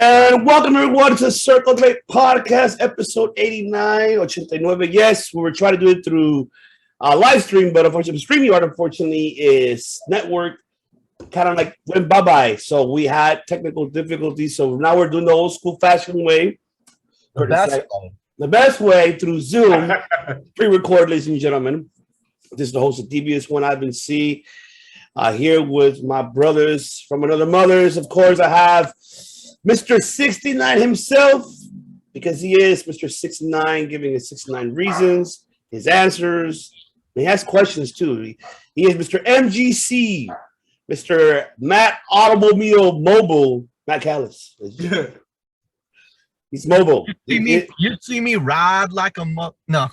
And welcome everyone to Circle Debate Podcast, episode 89. Yes, we were trying to do it through live stream, but unfortunately, StreamYard, unfortunately, is network kind of like went bye-bye. So we had technical difficulties. So now we're doing the old school fashion way. The best way through Zoom, pre-record, ladies and gentlemen. This is the host of Devious One I've been C. Here with my brothers from another mothers. Of course, I have Mr. 69 himself, because he is Mr. 69, giving his 69 reasons, his answers. He has questions too. He is Mr. MGC, Mr. Matt Automobile Mobile, Matt Callis. He's mobile. You see me ride like a no.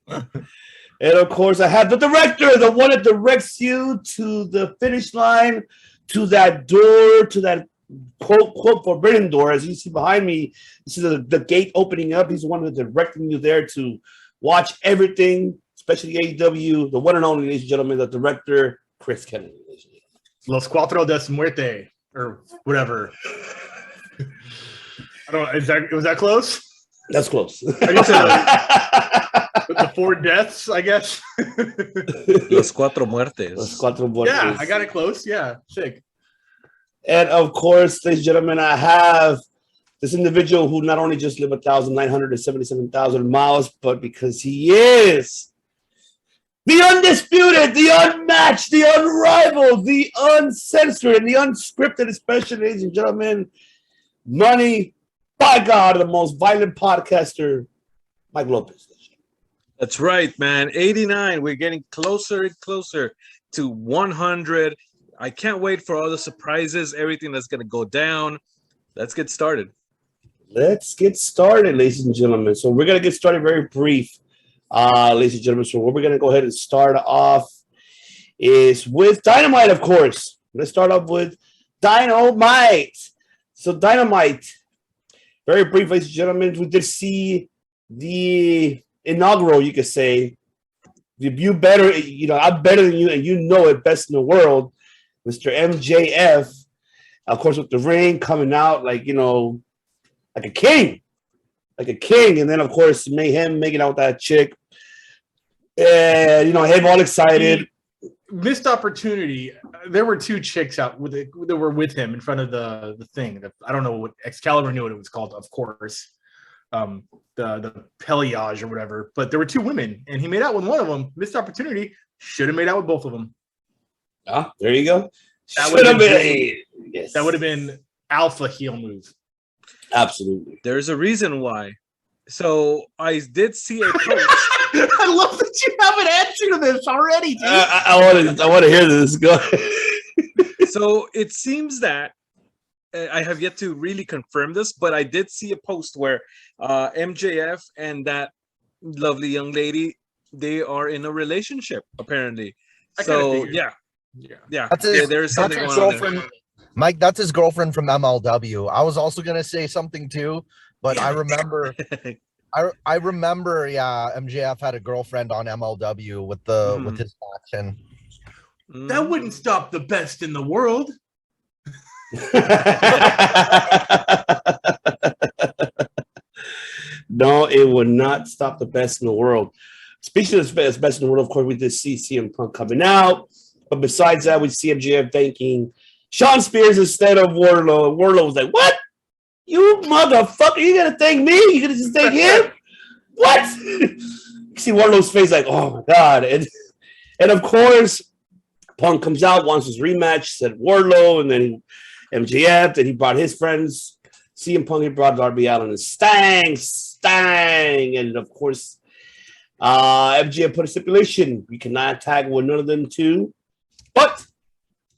And of course, I have the director, the one that directs you to the finish line, to that door, to that quote forbidden door. As you see behind me, this is the gate opening up. He's the one that's directing you there to watch everything, especially AEW, the one and only, ladies and gentlemen, the director, Chris Kennedy. Los Cuatro de Muerte, or whatever. I don't. Was that close? That's close. I guess the four deaths, I guess. Los Cuatro Muertes. Los Cuatro Muertes. Yeah, I got it close. Yeah, sick. And of course, ladies and gentlemen, I have this individual who not only just lived 1,977,000 miles, but because he is the undisputed, the unmatched, the unrivaled, the uncensored, and the unscripted, especially, ladies and gentlemen, money, by God, the most violent podcaster, Mike Lopez. That's right, man. 89. We're getting closer and closer to 100. I can't wait for all the surprises, everything that's going to go down. Let's get started. Let's get started, ladies and gentlemen. So we're going to get started very brief, ladies and gentlemen. So what we're going to go ahead and start off is with Dynamite, of course. Let's start off with Dynamite. So Dynamite, very brief, ladies and gentlemen. We did see the inaugural, you could say, you better, I'm better than you, and you know it best in the world. Mr. MJF, of course, with the ring coming out like a king. And then, of course, him making out with that chick. And, him all excited. Missed opportunity. There were two chicks out that were with him in front of the thing. I don't know what Excalibur knew what it was called, of course. The Peliage or whatever. But there were two women, and he made out with one of them. Missed opportunity. Should have made out with both of them. Ah, there you go. That would have been alpha heel move. Absolutely. There's a reason why. So I did see a post. I love that you have an answer to this already, dude. I want to hear this. Go. So it seems that I have yet to really confirm this, but I did see a post where MJF and that lovely young lady, they are in a relationship apparently. So yeah. There's something going on there. Mike, that's his girlfriend from MLW. I was also gonna say something too, but I remember, I remember, MJF had a girlfriend on MLW with his faction. That wouldn't stop the best in the world. No, it would not stop the best in the world. Speaking of the best in the world, of course, we did see CM Punk coming out. But besides that, we see MJF thanking Sean Spears instead of Warlow. Warlow was like, "What? You motherfucker! You gonna thank me? You gonna just thank him? What?" You see Warlow's face like, "Oh my god!" And of course, Punk comes out, wants his rematch. Said Warlow, and then MJF. Then he brought his friends. CM Punk, he brought Darby Allin and Stang, and of course, MJF put a stipulation: we cannot tag with none of them two. But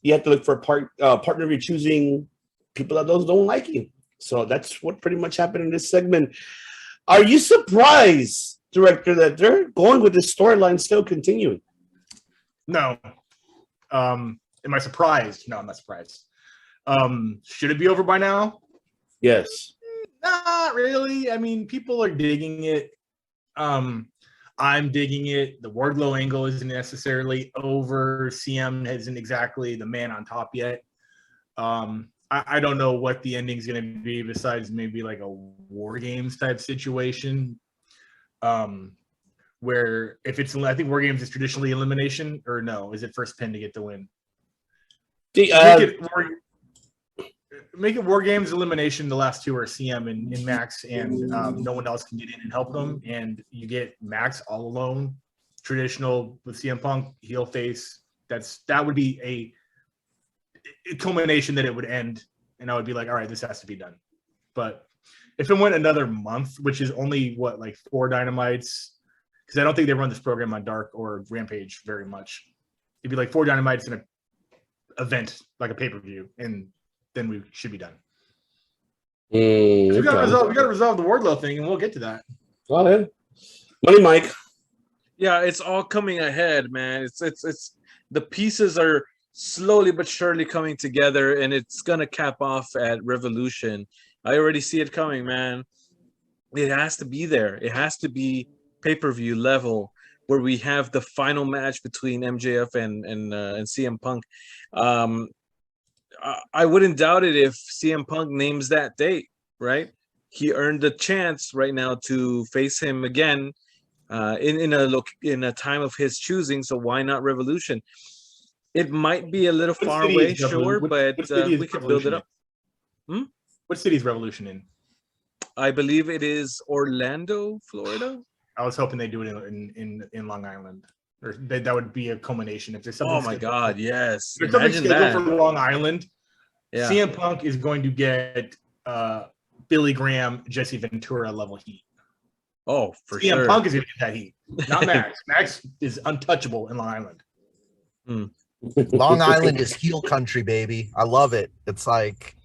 you have to look for a partner if you're choosing people that don't like you. So that's what pretty much happened in this segment. Are you surprised, director, that they're going with this storyline still continuing? No. Am I surprised? No, I'm not surprised. Should it be over by now? Yes. Not really. I mean, people are digging it. I'm digging it. The Wardlow angle isn't necessarily over. CM isn't exactly the man on top yet. I don't know what the ending's going to be besides maybe like a War Games type situation. Where if it's, I think War Games is traditionally elimination, or no, is it first pin to get the win? Make it War Games elimination. The last two are CM and Max, and no one else can get in and help them. And you get Max all alone, traditional with CM Punk, heel face. That would be a culmination that it would end. And I would be like, all right, this has to be done. But if it went another month, which is only what, like 4 Dynamites, because I don't think they run this program on Dark or Rampage very much. It'd be like 4 Dynamites in an event, like a pay-per-view, and then we should be done. We got to resolve the Wardlow thing, and we'll get to that. Go ahead. Money, Mike. Yeah, it's all coming ahead, man. It's the pieces are slowly but surely coming together, and it's gonna cap off at Revolution. I already see it coming, man. It has to be there. It has to be pay-per-view level where we have the final match between MJF and CM Punk. I wouldn't doubt it if CM Punk names that date, right? He earned the chance right now to face him again in a time of his choosing. So why not Revolution? It might be a little far away, sure, but we could build it up. What city is Revolution in? I believe it is Orlando, Florida. I was hoping they do it in Long Island, or that would be a culmination. If there's something, oh my God, yes! If there's something scheduled for Long Island, yeah. CM Punk is going to get Billy Graham, Jesse Ventura level heat. Oh, for CM sure. CM Punk is going to get that heat, not Max. Max is untouchable in Long Island. Long Island is heel country, baby. I love it. It's like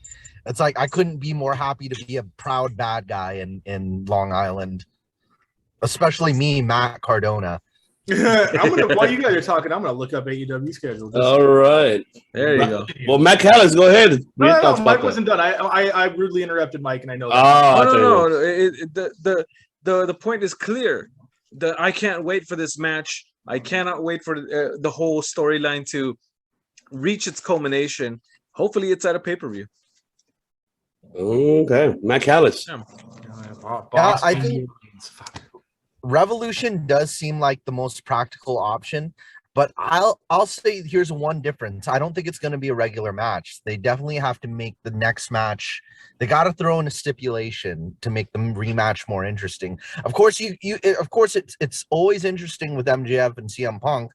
I couldn't be more happy to be a proud bad guy in Long Island, especially me, Matt Cardona. While you guys are talking, I'm gonna look up AEW schedule. All right, there you go. Well, Matt Callis, go ahead. No, Mike wasn't done. I rudely interrupted Mike, and I know. No. The point is clear. I can't wait for this match. I cannot wait for the whole storyline to reach its culmination. Hopefully, it's at a pay-per-view. Okay, Matt Callis. Yeah, I think Revolution does seem like the most practical option, but I'll say here's one difference. I don't think it's going to be a regular match. They definitely have to make the next match. They got to throw in a stipulation to make the rematch more interesting. Of course, it's always interesting with MJF and CM Punk,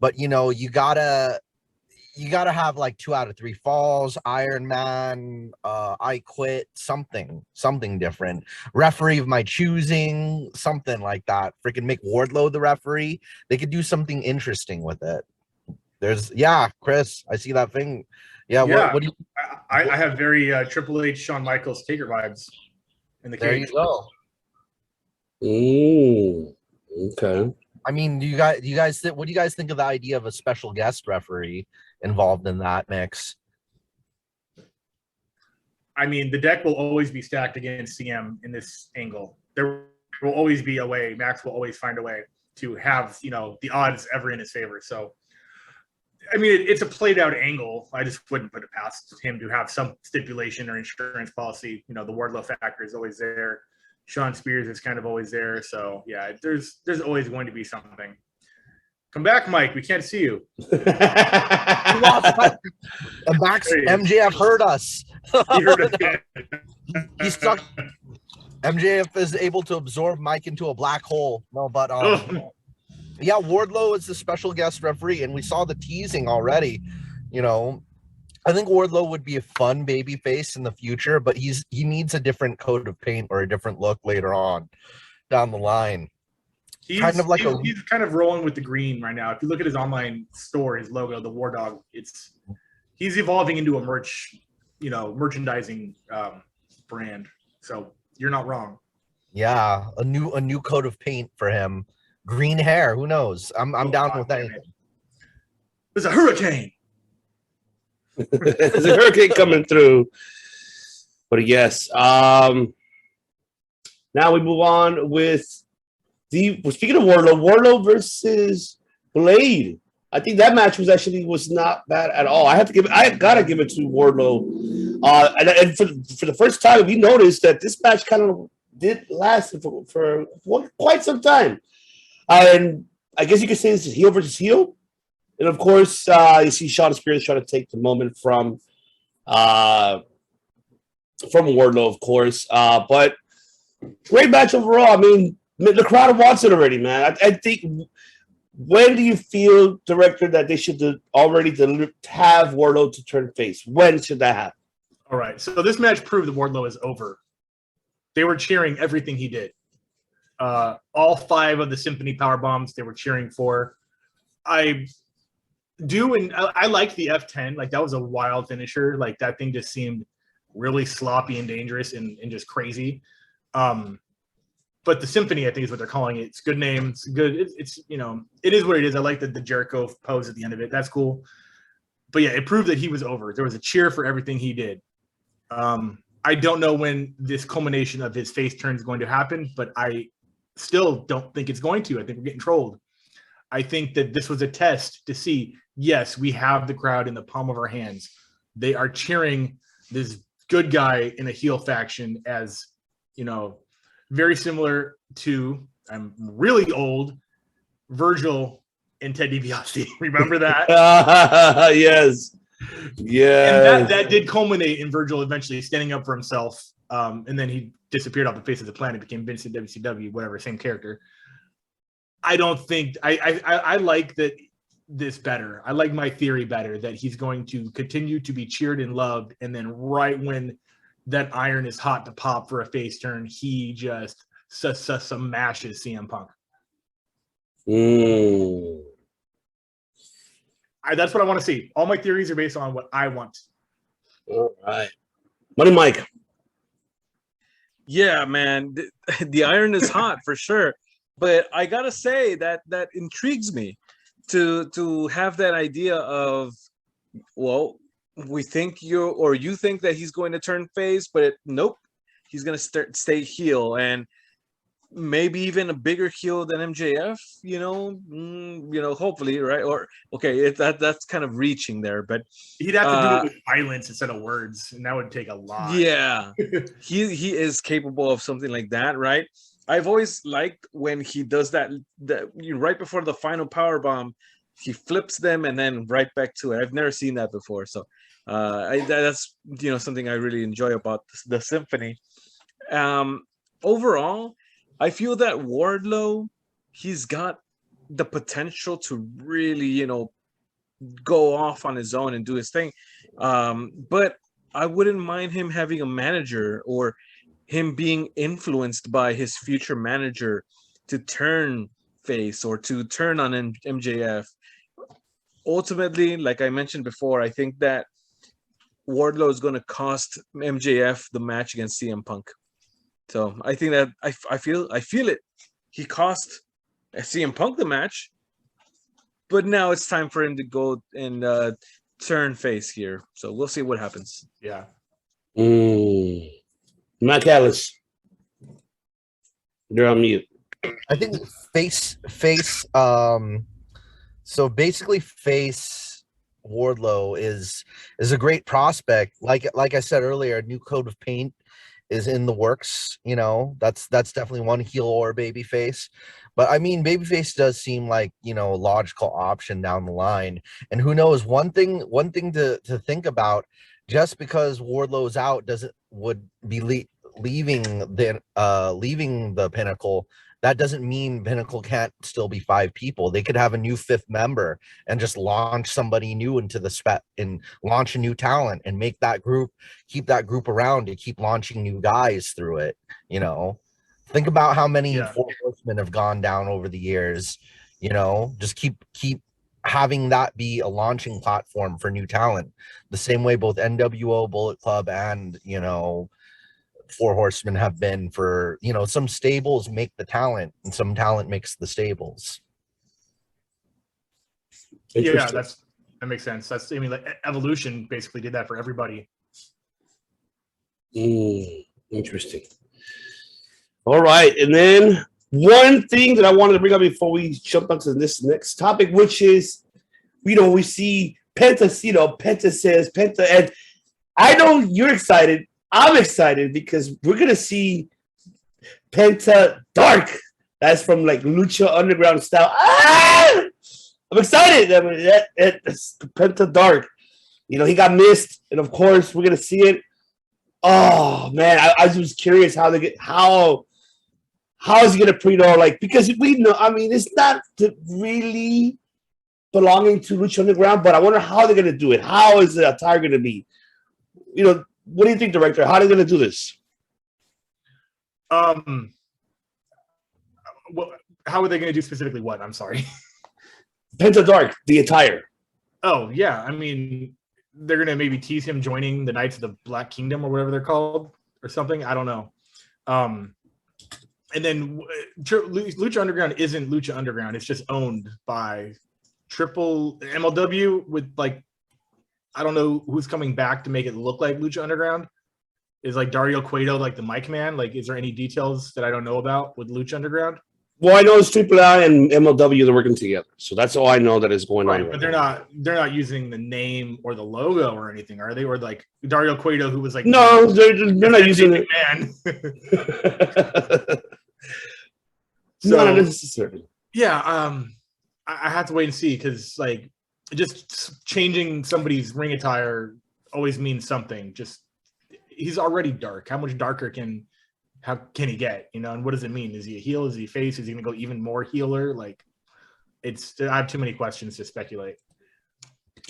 but you gotta have like 2 out of 3 falls, Iron Man, I quit, something different. Referee of my choosing, something like that. Freaking make Wardlow the referee. They could do something interesting with it. Chris, I see that thing. Yeah. What do you? I have very Triple H, Shawn Michaels, Taker vibes in the cage. There Ooh, you go. okay. I mean, what do you guys think of the idea of a special guest referee involved in that mix? I mean, the deck will always be stacked against CM in this angle. There will always be a way. Max will always find a way to have, the odds ever in his favor. So, I mean, it's a played out angle. I just wouldn't put it past him to have some stipulation or insurance policy. The Wardlow factor is always there. Sean Spears is kind of always there. So yeah, there's always going to be something. Come back, Mike. We can't see you. MJF heard us. He's stuck. MJF is able to absorb Mike into a black hole. No, but yeah, Wardlow is the special guest referee, and we saw the teasing already. I think Wardlow would be a fun baby face in the future, but he needs a different coat of paint or a different look later on down the line. He's kind of rolling with the green right now. If you look at his online store, his logo, the War Dog, he's evolving into a merchandising brand. So you're not wrong. Yeah, a new coat of paint for him. Green hair, who knows? I'm down with anything. There's a hurricane. There's a hurricane coming through. But yes, now we move on with speaking of Warlow versus Blade. I think that match was not bad at all. I gotta give it to Warlow. And for the first time, we noticed that this match kind of did last for quite some time. And I guess you could say this is heel versus heel. And of course, you see Shawn Spears trying to take the moment from Wardlow, of course. But great match overall. I mean, the crowd wants it already, man. I think. When do you feel, director, that they should already have Warlow to turn face? When should that happen? All right. So this match proved that Warlow is over. They were cheering everything he did. All 5 of the Symphony power bombs they were cheering for. I liked the F10. Like, that was a wild finisher. Like, that thing just seemed really sloppy and dangerous and just crazy. But the Symphony, I think, is what they're calling it. It's a good name. It's good. It's it is what it is. I like the Jericho pose at the end of it. That's cool. But yeah, it proved that he was over. There was a cheer for everything he did. I don't know when this culmination of his face turn is going to happen, but I still don't think it's going to. I think we're getting trolled. I think that this was a test to see, yes, we have the crowd in the palm of our hands. They are cheering this good guy in a heel faction as, very similar to, I'm really old, Virgil and Ted DiBiase. Remember that? Yes. Yeah. And that did culminate in Virgil eventually standing up for himself. And then he disappeared off the face of the planet, became Vince in WCW, whatever, same character. I don't think I like this better. I like my theory better, that he's going to continue to be cheered and loved, and then right when that iron is hot to pop for a face turn, he just smashes CM Punk. That's what I want to see. All my theories are based on what I want. All right. Money Mike. Yeah, man. The iron is hot for sure. But I gotta say that intrigues me to have that idea of, well, you think that he's going to turn face, but nope, he's going to stay heel, and maybe even a bigger heel than MJF. Hopefully, right? Or okay, that's kind of reaching there, but he'd have to do it with violence instead of words, and that would take a lot. Yeah, he is capable of something like that, right? I've always liked when he does that right before the final power bomb, he flips them and then right back to it. I've never seen that before, so that's something I really enjoy about the Symphony. Overall, I feel that Wardlow, he's got the potential to really go off on his own and do his thing, but I wouldn't mind him having a manager, or him being influenced by his future manager to turn face or to turn on MJF. Ultimately, like I mentioned before, I think that Wardlow is going to cost MJF the match against CM Punk. So I think that I feel it. He cost CM Punk the match, but now it's time for him to go and turn face here. So we'll see what happens. Yeah. Matt Callis, you're on mute. I think face. So basically, face Wardlow is a great prospect. Like I said earlier, a new coat of paint is in the works. That's definitely one heel or baby face. But I mean, babyface does seem like a logical option down the line. And who knows? One thing to think about. Just because Wardlow's out would be leaving the Pinnacle. That doesn't mean Pinnacle can't still be 5 people. They could have a new 5th member and just launch somebody new into the and launch a new talent and keep that group around to keep launching new guys through it. Think about how many Four Horsemen have gone down over the years. Just keep having that be a launching platform for new talent, the same way both NWO, Bullet Club, and Four Horsemen have been for some stables make the talent and some talent makes the stables. Yeah, that makes sense. Like Evolution basically did that for everybody. Interesting. All right, and then one thing that I wanted to bring up before we jump onto this next topic, which is we see Penta, Penta says, and I know you're excited. I'm excited because we're going to see Penta Dark. That's from like Lucha Underground style. Ah! I'm excited. I mean, that's Penta Dark. He got missed, and of course, we're going to see it. Oh, man, I was just curious how is he going to because we know, I mean, it's not really belonging to Lucha Underground, but I wonder how they're going to do it. How is the attire going to be? What do you think, director? How are they going to do this? How are they going to do specifically what? I'm sorry. Penta Dark, the attire. Oh, yeah. I mean, they're going to maybe tease him joining the Knights of the Black Kingdom or whatever they're called or something. I don't know. And then Lucha Underground isn't Lucha Underground. It's just owned by Triple MLW with I don't know who's coming back to make it look like Lucha Underground. Is Dario Cueto the mic man? Is there any details that I don't know about with Lucha Underground? Well, I know it's Triple I and MLW, they're working together. So that's all I know that is going on. But they're not using the name or the logo or anything, are they? Or Dario Cueto, who was no, they're not using it. Man. So, not necessarily. Yeah, I have to wait and see because just changing somebody's ring attire always means something. Just he's already dark. How much darker can he get? And what does it mean? Is he a heel? Is he a face? Is he gonna go even more healer? I have too many questions to speculate.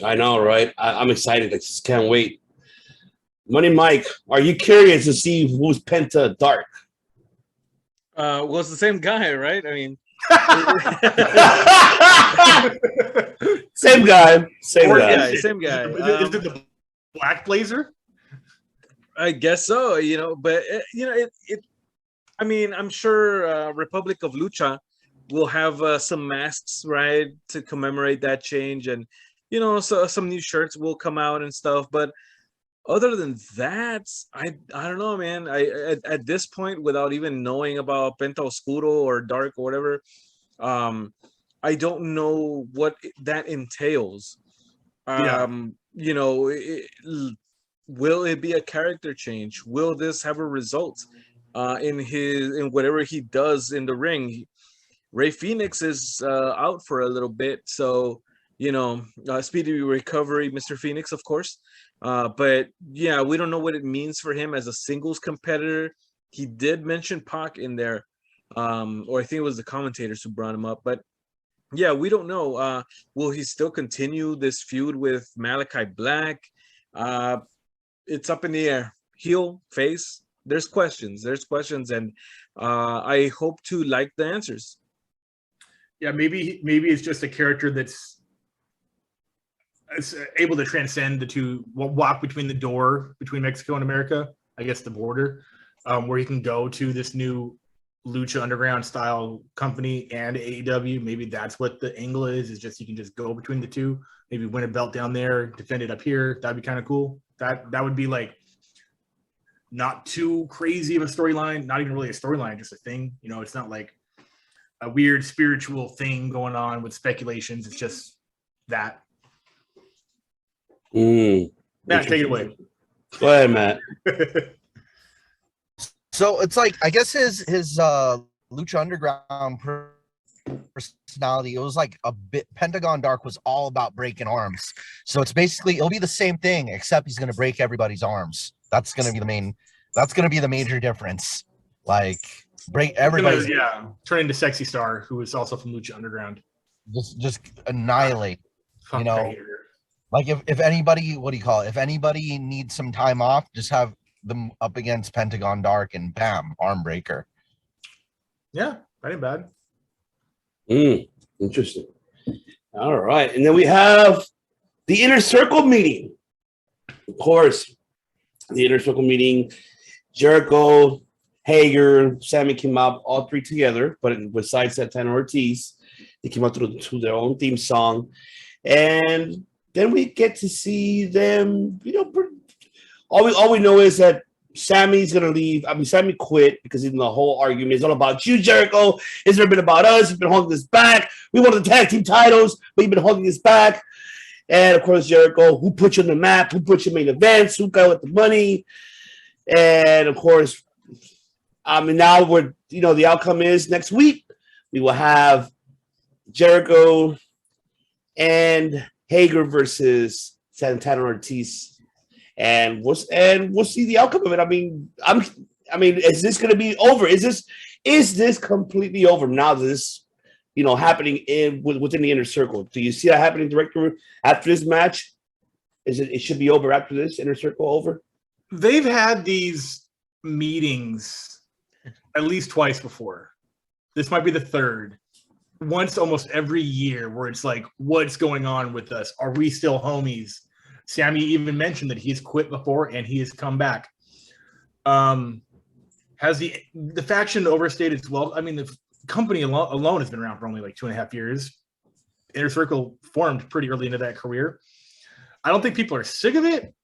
I know, right? I'm excited. I just can't wait. Money Mike, are you curious to see who's Penta Dark? Well, it's the same guy, right? I mean, same guy. Same guy. Is it the Black Blazer? I guess so. But I mean, I'm sure Republic of Lucha will have some masks, right, to commemorate that change, and so some new shirts will come out and stuff. But other than that, I don't know, man. At this point, without even knowing about Penta Oscuro or Dark or whatever, I don't know what that entails. Will it be a character change? Will this have a result in whatever he does in the ring? Ray Phoenix is out for a little bit, so speedy recovery, Mr. Phoenix, of course. But yeah, we don't know what it means for him as a singles competitor. He did mention Pac in there, or I think it was the commentators who brought him up. But yeah, we don't know. Will he still continue this feud with Malachi Black? It's up in the air. Heel, face. There's questions, and I hope to like the answers. Yeah, maybe it's just a character that's able to transcend the two, walk between the door between Mexico and America, I guess the border, where he can go to this new Lucha Underground style company and AEW. Maybe that's what the angle is just he can just go between the two, maybe win a belt down there, defend it up here. That'd be kind of cool. That would be not too crazy of a storyline, not even really a storyline, just a thing. It's not like a weird spiritual thing going on with speculations. It's just that. Matt, take it away. Go ahead, Matt. So it's I guess his Lucha Underground personality, it was a bit, Pentagon Dark was all about breaking arms. So it's basically, it'll be the same thing, except he's going to break everybody's arms. That's going to be the major difference. Break everybody. Yeah, turn into Sexy Star, who is also from Lucha Underground. Just annihilate. If anybody, what do you call it? If anybody needs some time off, just have them up against Pentagon Dark and bam, arm breaker. Yeah, that ain't bad. Interesting. All right. And then we have the Inner Circle meeting. Of course, the Inner Circle meeting, Jericho, Hager, Sammy came out, all three together, but besides Santana Ortiz, they came out to their own theme song. And then we get to see them, all we know is that Sammy's gonna leave. I mean, Sammy quit because in the whole argument is all about you, Jericho. It's never been about us. You've been holding us back. We wanted the tag team titles, but you've been holding us back. And of course, Jericho, who put you on the map? Who put you in main events? Who got with the money? And of course, I mean, now we're the outcome is next week we will have Jericho and Hager versus Santana Ortiz. And we'll see the outcome of it. I mean, is this going to be over? Is this completely over now that this, happening within the inner circle? Do you see that happening directly after this match? It should be over after this inner circle over? They've had these meetings at least twice before. This might be the third. Once almost every year where it's like, what's going on with us? Are we still homies? Sammy even mentioned that he's quit before and he has come back. Has the faction overstayed its well? I mean, the company alone has been around for only like 2.5 years. Inner Circle formed pretty early into that career. I don't think people are sick of it,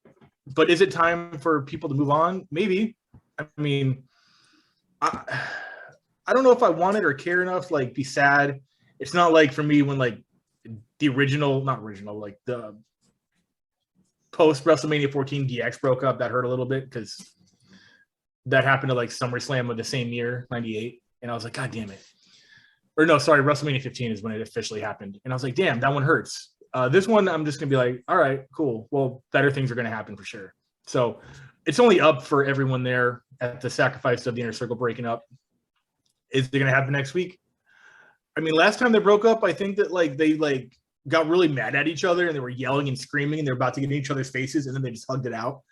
but is it time for people to move on? Maybe. I mean, I don't know if I want it or care enough, like be sad. It's not like for me when like the like the post WrestleMania 14 DX broke up, that hurt a little bit because that happened to like SummerSlam of the same year, 98. And I was like, God damn it. Or no, sorry, WrestleMania 15 is when it officially happened. And I was like, damn, that one hurts. This one, I'm just going to be like, all right, cool. Well, better things are going to happen for sure. So it's only up for everyone there at the sacrifice of the Inner Circle breaking up. Is it going to happen next week? I mean, last time they broke up, I think that like they like got really mad at each other and they were yelling and screaming and they're about to get in each other's faces and then they just hugged it out.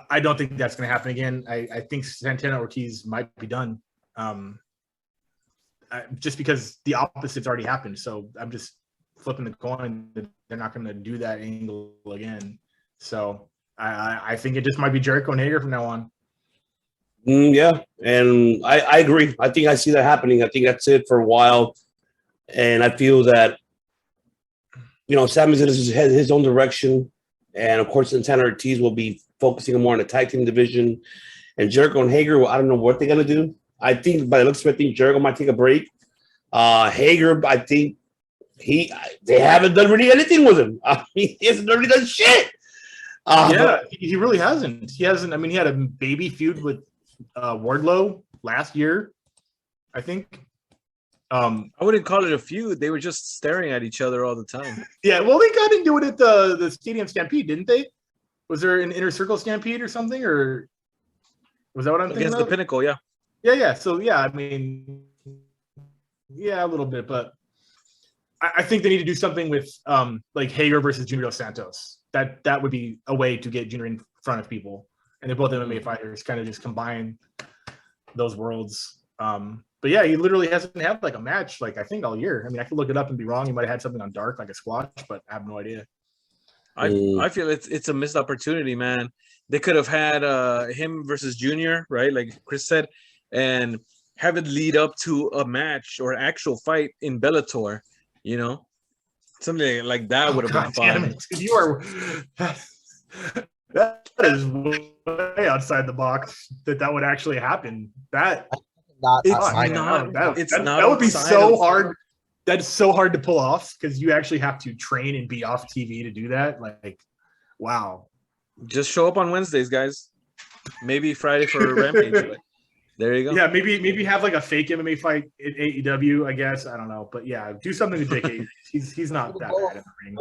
I don't think that's going to happen again. I think Santana Ortiz might be done just because the opposite's already happened. So I'm just flipping the coin that they're not going to do that angle again. So I think it just might be Jericho and Hager from now on. Yeah, and I agree. I think I see that happening. I think that's it for a while. And I feel that, Sammy's in his own direction. And, of course, Santana Ortiz will be focusing more on the tag team division. And Jericho and Hager, well, I don't know what they're going to do. I think, by the looks of it, I think Jericho might take a break. Hager, I think they haven't done really anything with him. I mean, he hasn't really done shit. He really hasn't. He hasn't. I mean, he had a baby feud with Warlow last year, I think. I wouldn't call it a feud. They were just staring at each other all the time. Yeah, well, they got into it at the Stadium Stampede, didn't they? Was there an Inner Circle Stampede or something, or was that what I'm thinking against of? the Pinnacle? Yeah. Yeah. So yeah, I mean, yeah, a little bit, but I think they need to do something with like Hager versus Junior Dos Santos. That would be a way to get Junior in front of people, and they're both MMA fighters. Kind of just combine those worlds. But yeah, he literally hasn't had like a match, like I think all year. I mean, I could look it up and be wrong. He might have had something on Dark, like a squash, but I have no idea. I feel it's a missed opportunity, man. They could have had him versus Junior, right? Like Chris said, and have it lead up to a match or actual fight in Bellator. Something like that would have been fun. You are that is way outside the box that would actually happen. That would be so hard. That's so hard to pull off because you actually have to train and be off TV to do that. Like, wow. Just show up on Wednesdays, guys. Maybe Friday for Rampage. There you go. Yeah, maybe have like a fake MMA fight in AEW, I guess. I don't know. But yeah, do something with Dick Hayes. He's not that bad in the ring.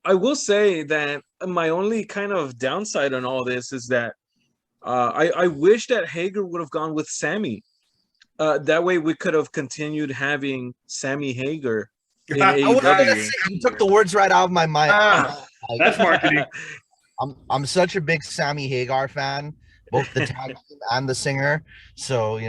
I will say that my only kind of downside on all this is that I wish that Hager would have gone with Sammy. That way we could have continued having Sammy Hager in AEW. You took the words right out of my mind. That's marketing. I'm such a big Sammy Hagar fan, both the tag team and the singer. So they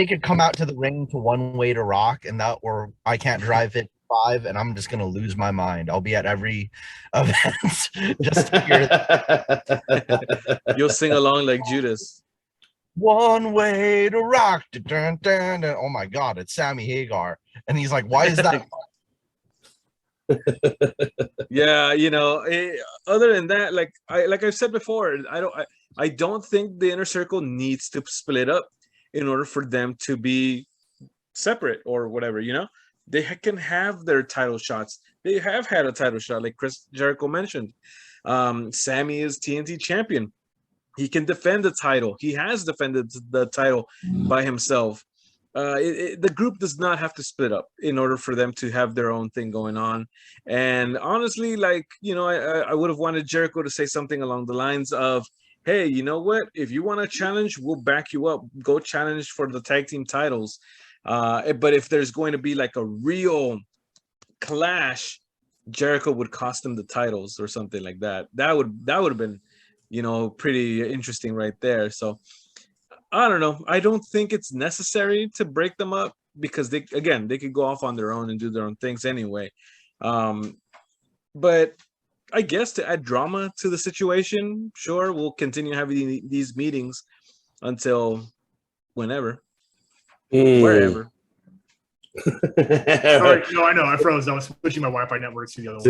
could come out to the ring to One Way to Rock, and that, or I Can't Drive It 5, and I'm just gonna lose my mind. I'll be at every event just to hear that. You'll sing along like Judas. One Way to Rock. Dun, dun, dun. Oh my God, it's Sammy Hagar, and he's like, "Why is that?" Yeah, other than that, like I've said before, I don't think the inner circle needs to split up in order for them to be separate or whatever. They can have their title shots. They have had a title shot, like Chris Jericho mentioned. Sammy is TNT champion. He can defend the title. He has defended the title by himself. The group does not have to split up in order for them to have their own thing going on. And honestly, I would have wanted Jericho to say something along the lines of, hey, you know what? If you want to challenge, we'll back you up. Go challenge for the tag team titles. But if there's going to be like a real clash, Jericho would cost him the titles or something like that. That would have been, pretty interesting right there. So I don't know. I don't think it's necessary to break them up because they could go off on their own and do their own things anyway. But I guess to add drama to the situation, sure, we'll continue having these meetings until whenever, wherever. Sorry, no, I know. I froze. I was switching my Wi-Fi networks to the other one.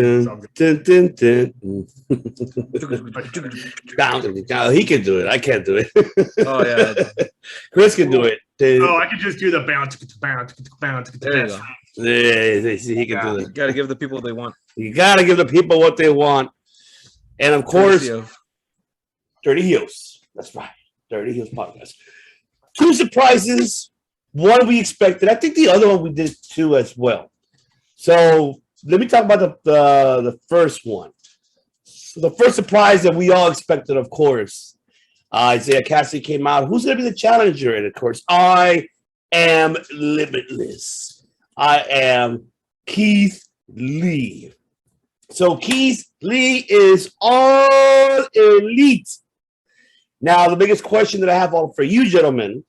He can do it. I can't do it. Oh yeah, Chris can do it. Oh, I can just do the bounce. There you go. Yeah, he can do it. You got to give the people what they want. You got to give the people what they want, and of course, Dirty Heels. That's right, Dirty Heels podcast. 2 surprises. One we expected. I think the other one we did too as well. So let me talk about the first one. So the first surprise that we all expected, of course, Isaiah Cassidy came out. Who's going to be the challenger? And of course, I am limitless. I am Keith Lee. So Keith Lee is all elite. Now, the biggest question that I have for you, gentlemen,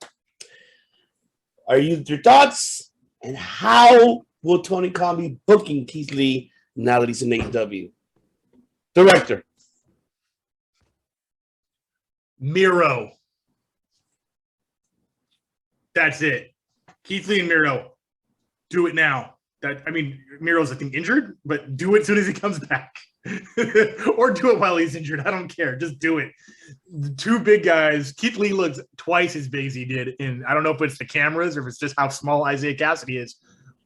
are your thoughts, and how will Tony Khan be booking Keith Lee now that he's in AEW? Director. Miro. That's it. Keith Lee and Miro. Do it now. Miro's, I think, injured, but do it as soon as he comes back. Or do it while he's injured. I don't care. Just do it. The 2 big guys. Keith Lee looks twice as big as he did I don't know if it's the cameras or if it's just how small Isaiah Cassidy is,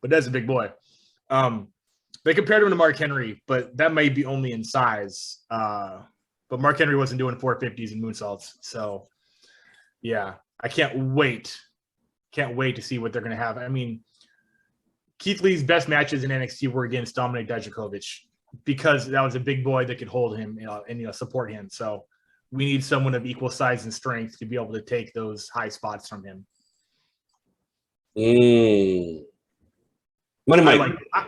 but that's a big boy. They compared him to Mark Henry, but that may be only in size. But Mark Henry wasn't doing 450s and moonsaults. So, yeah, I can't wait. Can't wait to see what they're going to have. Keith Lee's best matches in NXT were against Dominik Dijakovic, because that was a big boy that could hold him and support him. So we need someone of equal size and strength to be able to take those high spots from him. I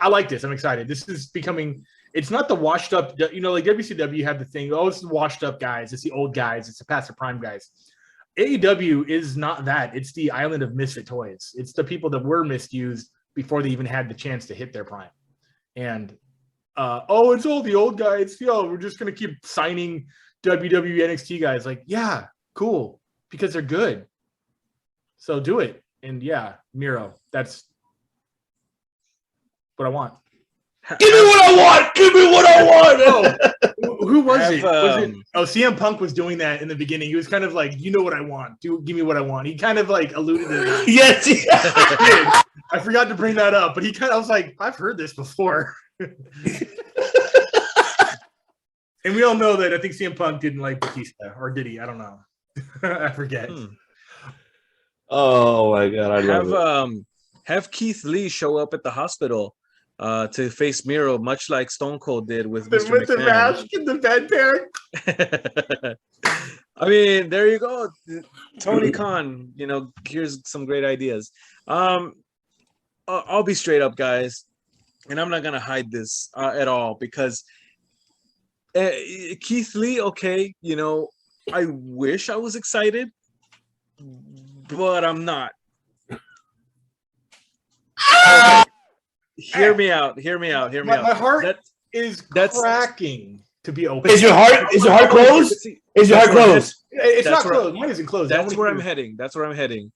like this. I'm excited. This is becoming. It's not the washed up. Like WCW had the thing. Oh, it's the washed up guys. It's the old guys. It's the past the prime guys. AEW is not that. It's the island of misfit toys. It's the people that were misused before they even had the chance to hit their prime. And it's all the old guys. We're just going to keep signing WWE NXT guys. Like, yeah, cool. Because they're good. So do it. And yeah, Miro, that's what I want. Give me what I want. Give me what I want. Who was it? CM Punk was doing that in the beginning. He was kind of like, you know what I want. Give me what I want. He kind of like alluded to that. Yes. I forgot to bring that up, but I was like, I've heard this before. And we all know that I think CM Punk didn't like Batista, or did he? I don't know. I forget. Oh my God, I love it. Have Keith Lee show up at the hospital to face Miro, much like Stone Cold did with Mr. McMahon. The mask and the bed pair. There you go. Tony Khan, here's some great ideas. I'll be straight up, guys, and I'm not gonna hide this at all, because Keith Lee, okay, I wish I was excited, but I'm not. Okay. Hear me out. My heart is cracking to be open. Is your heart closed? Is your heart closed? It's not closed. Mine isn't closed. That's where I'm heading.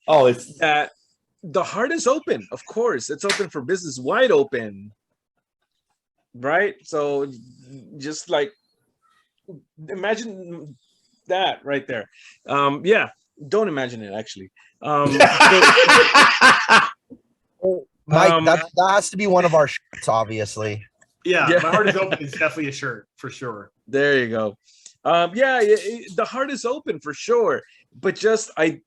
Oh, it's that the heart is open. Of course, it's open for business, wide open. right? So just like imagine that right there. Yeah, don't imagine it actually. Mike, Um, that has to be one of our shirts, obviously. Yeah, Yeah. my heart is open. It's definitely a shirt for sure. There you go. Yeah, the heart is open for sure, but just I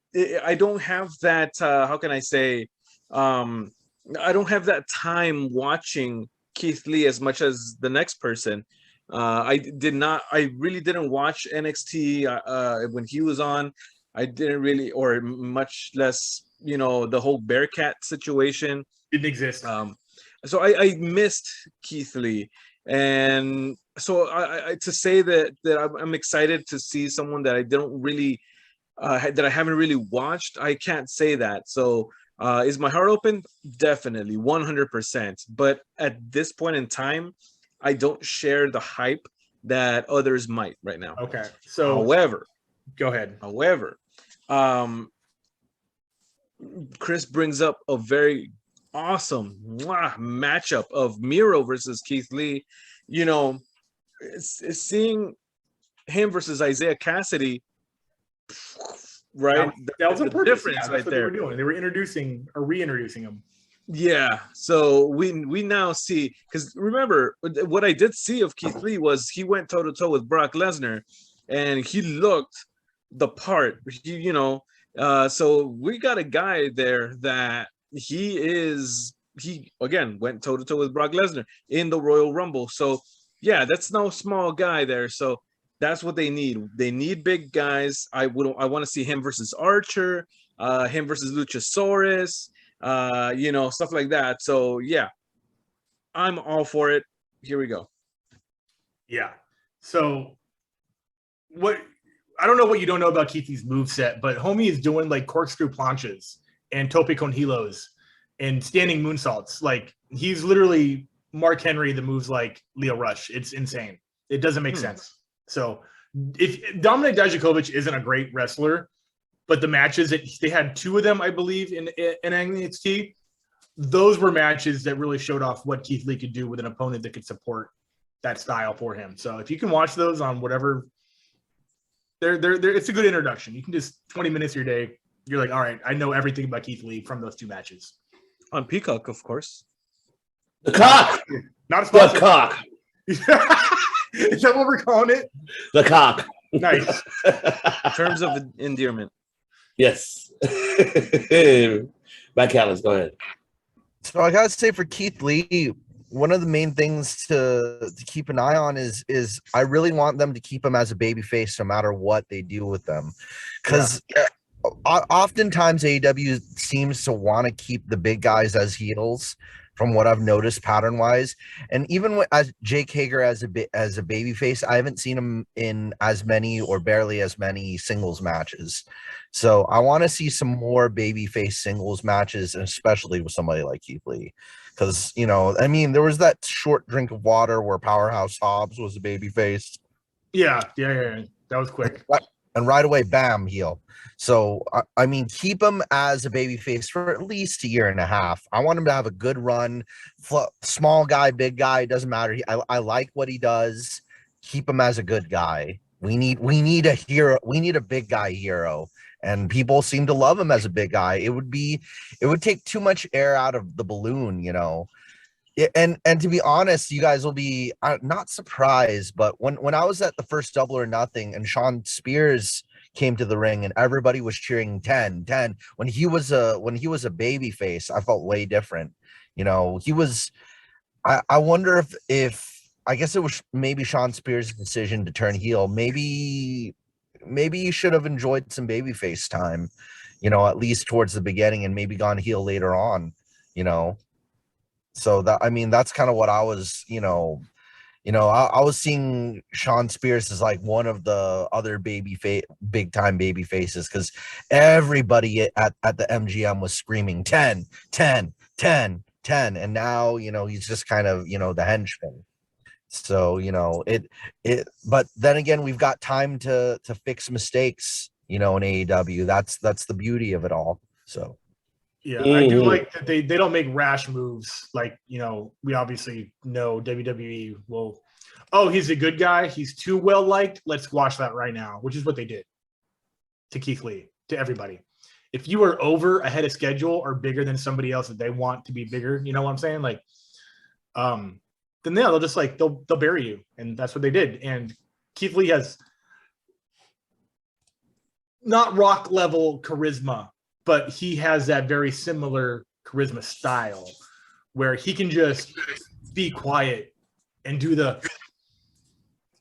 don't have that. How can I say? Um, I don't have that time watching Keith Lee as much as the next person. I did not. I really didn't watch NXT when he was on. I didn't really, or much less, the whole Bearcat situation. Didn't exist. So I missed Keith Lee, and so I to say that I'm excited to see someone that I don't really that I haven't really watched. I can't say that. So is my heart open? Definitely, 100%. But at this point in time, I don't share the hype that others might right now. Okay, so However, go ahead. um, Chris brings up a very awesome matchup of Miro versus Keith Lee. It's seeing him versus Isaiah Cassidy, right? That was a the purpose. difference Yeah, that's right what there. they were doing. They were introducing or reintroducing him. Yeah, so we now see, because remember what I did see of Keith Lee was he went toe to toe with Brock Lesnar, and he looked the part. So we got a guy there that he again went toe to toe with Brock Lesnar in the Royal Rumble. So yeah, that's no small guy there. So that's what they need. They need big guys. I want to see him versus Archer, him versus Luchasaurus. Stuff like that. So yeah, I'm all for it. Here we go. Yeah. So what I don't know what you don't know about Keithy's moveset, but homie is doing like corkscrew planches and tope con hilos and standing moonsaults. Like he's literally Mark Henry that moves like Leo Rush. It's insane. It doesn't make sense. So if Dominic Dijakovic isn't a great wrestler, but the matches that they had 2 of them, I believe, in NXT, those were matches that really showed off what Keith Lee could do with an opponent that could support that style for him. So if you can watch those on whatever, it's a good introduction. You can just 20 minutes of your day. You're like, all right, I know everything about Keith Lee from those 2 matches. On Peacock, of course. The cock. Not a The sponsor. cock. Is that what we're calling it? The cock. Nice. Terms of endearment. Yes. Matt Callis, go ahead. So I gotta say, for Keith Lee, one of the main things to keep an eye on is I really want them to keep him as a babyface no matter what they do with them, because oftentimes AEW seems to want to keep the big guys as heels, from what I've noticed pattern wise. And even as Jake Hager as a babyface, I haven't seen him in as many or barely as many singles matches. So I want to see some more babyface singles matches, especially with somebody like Keith Lee. Because, I mean, there was that short drink of water where Powerhouse Hobbs was a babyface. Yeah. That was quick. And right away, bam, heel. So, I mean, keep him as a babyface for at least a year and a half. I want him to have a good run. Small guy, big guy, doesn't matter. I like what he does. Keep him as a good guy. We need a hero. We need a big guy hero. And people seem to love him as a big guy. It would take too much air out of the balloon, And to be honest, you guys will be not surprised, but when I was at the first Double or Nothing and Sean Spears came to the ring and everybody was cheering 10 when he was a baby face, I felt way different. He was I wonder if I guess it was maybe Sean Spears' decision to turn heel. Maybe you should have enjoyed some babyface time, at least towards the beginning, and maybe gone heel later on, So that's kind of what I was, I was seeing Sean Spears as like one of the other big time baby faces, because everybody at the MGM was screaming 10, and now he's just kind of the henchman. So but then again, we've got time to fix mistakes, in AEW. That's the beauty of it all. So Yeah, I do like that they don't make rash moves. Like, we obviously know WWE will, oh, he's a good guy. He's too well liked. Let's squash that right now, which is what they did to Keith Lee, to everybody. If you are over ahead of schedule or bigger than somebody else that they want to be bigger, you know what I'm saying? Like, then yeah, they'll just they'll bury you. And that's what they did. And Keith Lee has not rock level charisma, but he has that very similar charisma style where he can just be quiet and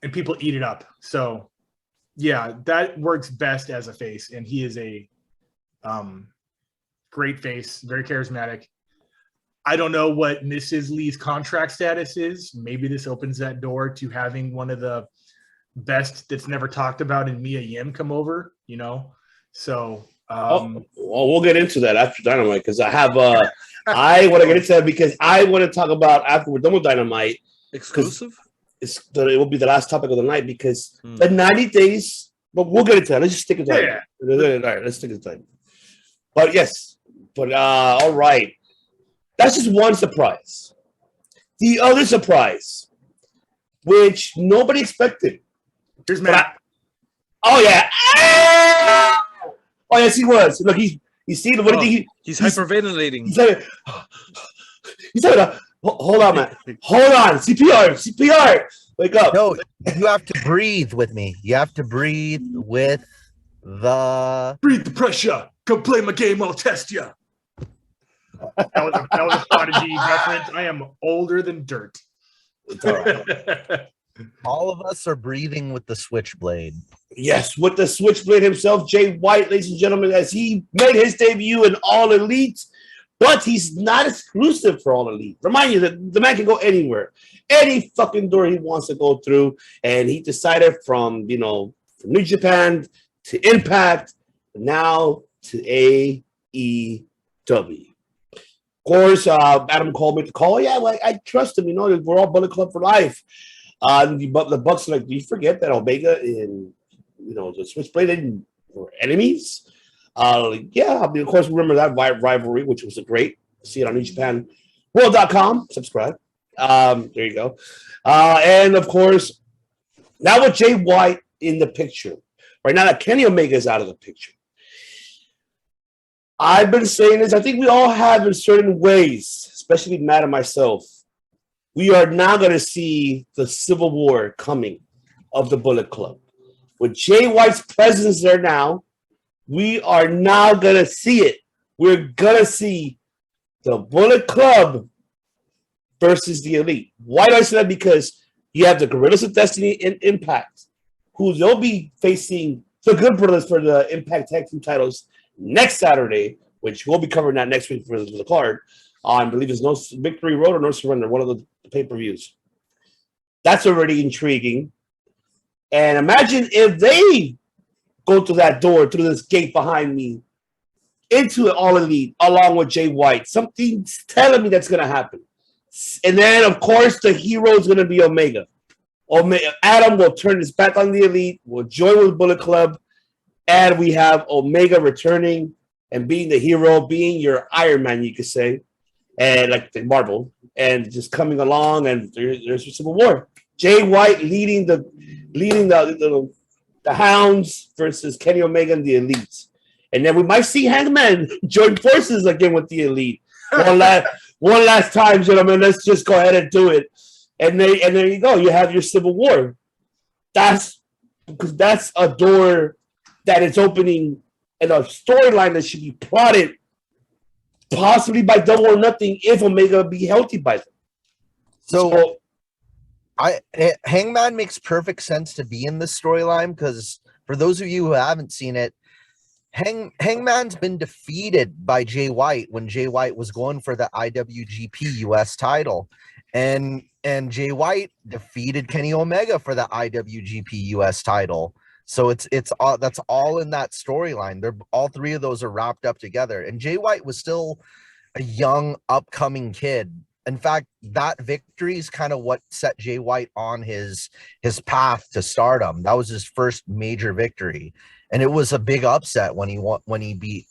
and people eat it up. So yeah, that works best as a face. And he is a great face, very charismatic. I don't know what Mrs. Lee's contract status is. Maybe this opens that door to having one of the best that's never talked about in Mia Yim come over, So well, we'll get into that after Dynamite because I have I want to get into that because I want to talk about after we're done with Dynamite. Exclusive? It will be the last topic of the night because the 90 days, but we'll get into that. Let's just stick to time. Yeah. All right, let's stick to time. But yes, all right. That's just one surprise. The other surprise, which nobody expected. Here's Matt. Oh yeah. Oh yes, he was. Look, he's seen. What do you think? He's hyperventilating. He's like, hold on, man. Hold on. CPR. Wake up. No, you have to breathe with me. You have to breathe with breathe the pressure. Come play my game. I'll test you. That was a Prodigy reference. I am older than dirt. It's all right. All of us are breathing with the switchblade. Yes, with the switchblade himself, Jay White, ladies and gentlemen, as he made his debut in All Elite, but he's not exclusive for All Elite. Remind you that the man can go anywhere, any fucking door he wants to go through, and he decided from New Japan to Impact, now to AEW. Of course, Adam called me to call. Yeah, well, I trust him. We're all Bullet Club for life. The Bucks are like, do you forget that Omega and the Switchblade were enemies? Yeah, of course, remember that rivalry, which was a great. See it on NewJapanWorld.com. Subscribe. There you go. And of course, now with Jay White in the picture, right now that Kenny Omega is out of the picture. I've been saying this. I think we all have in certain ways, especially Matt and myself. We are now going to see the civil war coming of the Bullet Club. With Jay White's presence there now, we are now going to see it. We're going to see the Bullet Club versus the Elite. Why do I say that? Because you have the Guerrillas of Destiny in Impact, who they'll be facing the Good Brothers for the Impact Tag Team titles next Saturday, which we'll be covering that next week for the card. I believe it's No Victory Road or No Surrender, one of the pay-per-views. That's already intriguing. And imagine if they go through that door, through this gate behind me, into All Elite, along with Jay White. Something's telling me that's going to happen. And then, of course, the hero is going to be Omega. Adam will turn his back on the Elite, will join with Bullet Club, and we have Omega returning and being the hero, being your Iron Man, you could say, and like the Marvel, and just coming along, and there's a civil war. Jay White leading the Hounds versus Kenny Omega and the Elite, and then we might see Hangman join forces again with the Elite. One last time, gentlemen. Let's just go ahead and do it, and there you go. You have your civil war. That's because that's a door that is opening and a storyline that should be plotted possibly by Double or Nothing if Omega be healthy by then. So Hangman makes perfect sense to be in this storyline because for those of you who haven't seen it, Hangman's been defeated by Jay White when Jay White was going for the IWGP US title. And Jay White defeated Kenny Omega for the IWGP US title. So it's all that's all in that storyline. They're all three of those are wrapped up together. And Jay White was still a young upcoming kid. In fact, that victory is kind of what set Jay White on his path to stardom. That was his first major victory. And it was a big upset when he beat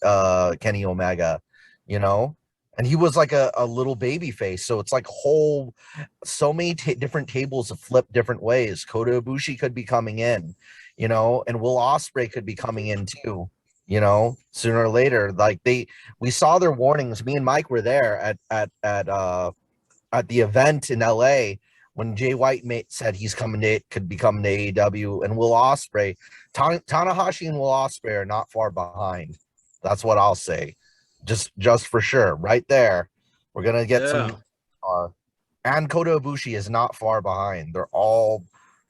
Kenny Omega. you know, and he was like a little baby face. So it's like so many different tables have flipped different ways. Kota Ibushi could be coming in, you know, and Will Ospreay could be coming in too, you know, sooner or later. Like we saw their warnings. Me and Mike were there at the event in LA when Jay White said he's could be coming to AEW, and Will Ospreay, Tanahashi and Will Ospreay are not far behind. That's what I'll say. Just for sure, right there, we're gonna get some. And Kota Ibushi is not far behind. They're all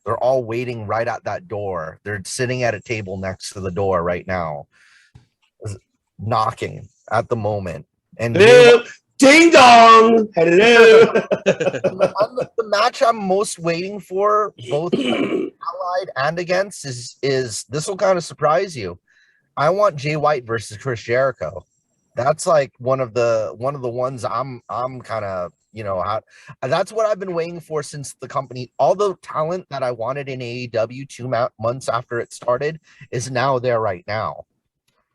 waiting right at that door. They're sitting at a table next to the door right now, knocking at the moment. And ding dong, hello. The match I'm most waiting for, both allied and against, is this will kind of surprise you. I want Jay White versus Chris Jericho. That's like one of the ones I'm kind of, you know, that's what I've been waiting for since the company. All the talent that I wanted in AEW 2 months after it started is now there right now.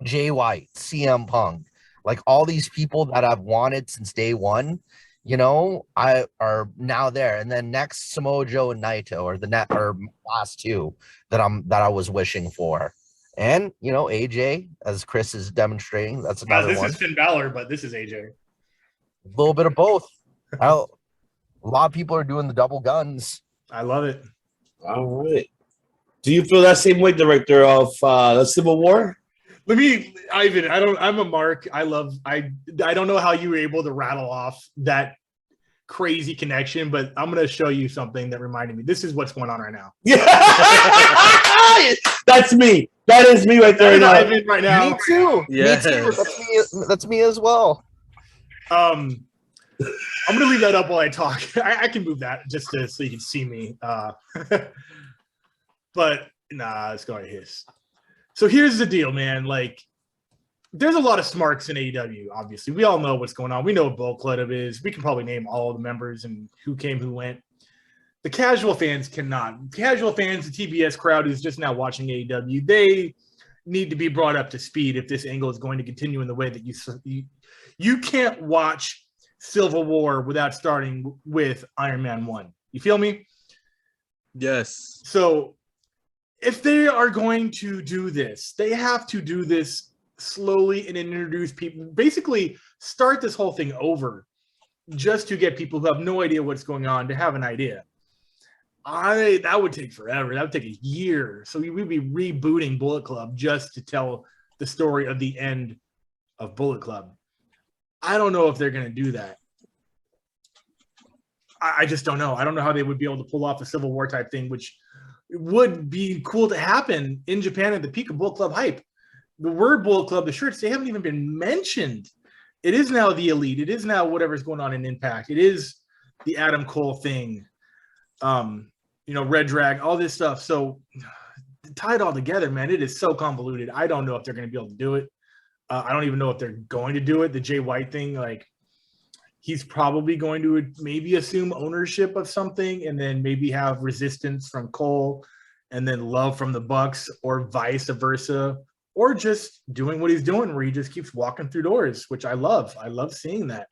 Jay White, CM Punk, like all these people that I've wanted since day one, you know, are now there. And then next, Samoa Joe and Naito are last two that I was wishing for. And, you know, AJ, as Chris is demonstrating, that's another this one. This is Finn Balor, but this is AJ. A little bit of both. A lot of people are doing the double guns. I love it. All right. Do you feel that same way, director of the Civil War? Ivan, I'm a mark. I don't know how you were able to rattle off that crazy connection, but I'm going to show you something that reminded me. This is what's going on right now. Yeah. That's me. That is me right there. Ivan right now. Me too. Yes. Me too. That's me as well. I'm going to leave that up while I talk. I can move that just so you can see me. But nah, let's go to his. So here's the deal, man. Like, there's a lot of smarks in AEW, obviously. We all know what's going on. We know what Bullet Club is. We can probably name all the members and who came, who went. The casual fans cannot. Casual fans, the TBS crowd who's just now watching AEW, they need to be brought up to speed if this angle is going to continue in the way that you can't watch Civil War without starting with Iron Man 1. You feel me? Yes. So if they are going to do this, they have to do this slowly and introduce people, basically start this whole thing over just to get people who have no idea what's going on to have an idea. That would take forever. That would take a year. So we'd be rebooting Bullet Club just to tell the story of the end of Bullet Club. I don't know if they're going to do that. I just don't know. I don't know how they would be able to pull off a Civil War type thing, which would be cool to happen in Japan at the peak of Bullet Club hype. The word Bullet Club, the shirts, they haven't even been mentioned. It is now the Elite. It is now whatever's going on in Impact. It is the Adam Cole thing. Red Drag, all this stuff. So tie it all together, man. It is so convoluted. I don't know if they're going to be able to do it. I don't even know if they're going to do it. The Jay White thing, like, he's probably going to maybe assume ownership of something and then maybe have resistance from Cole and then love from the Bucks, or vice versa, or just doing what he's doing where he just keeps walking through doors, which I love. I love seeing that.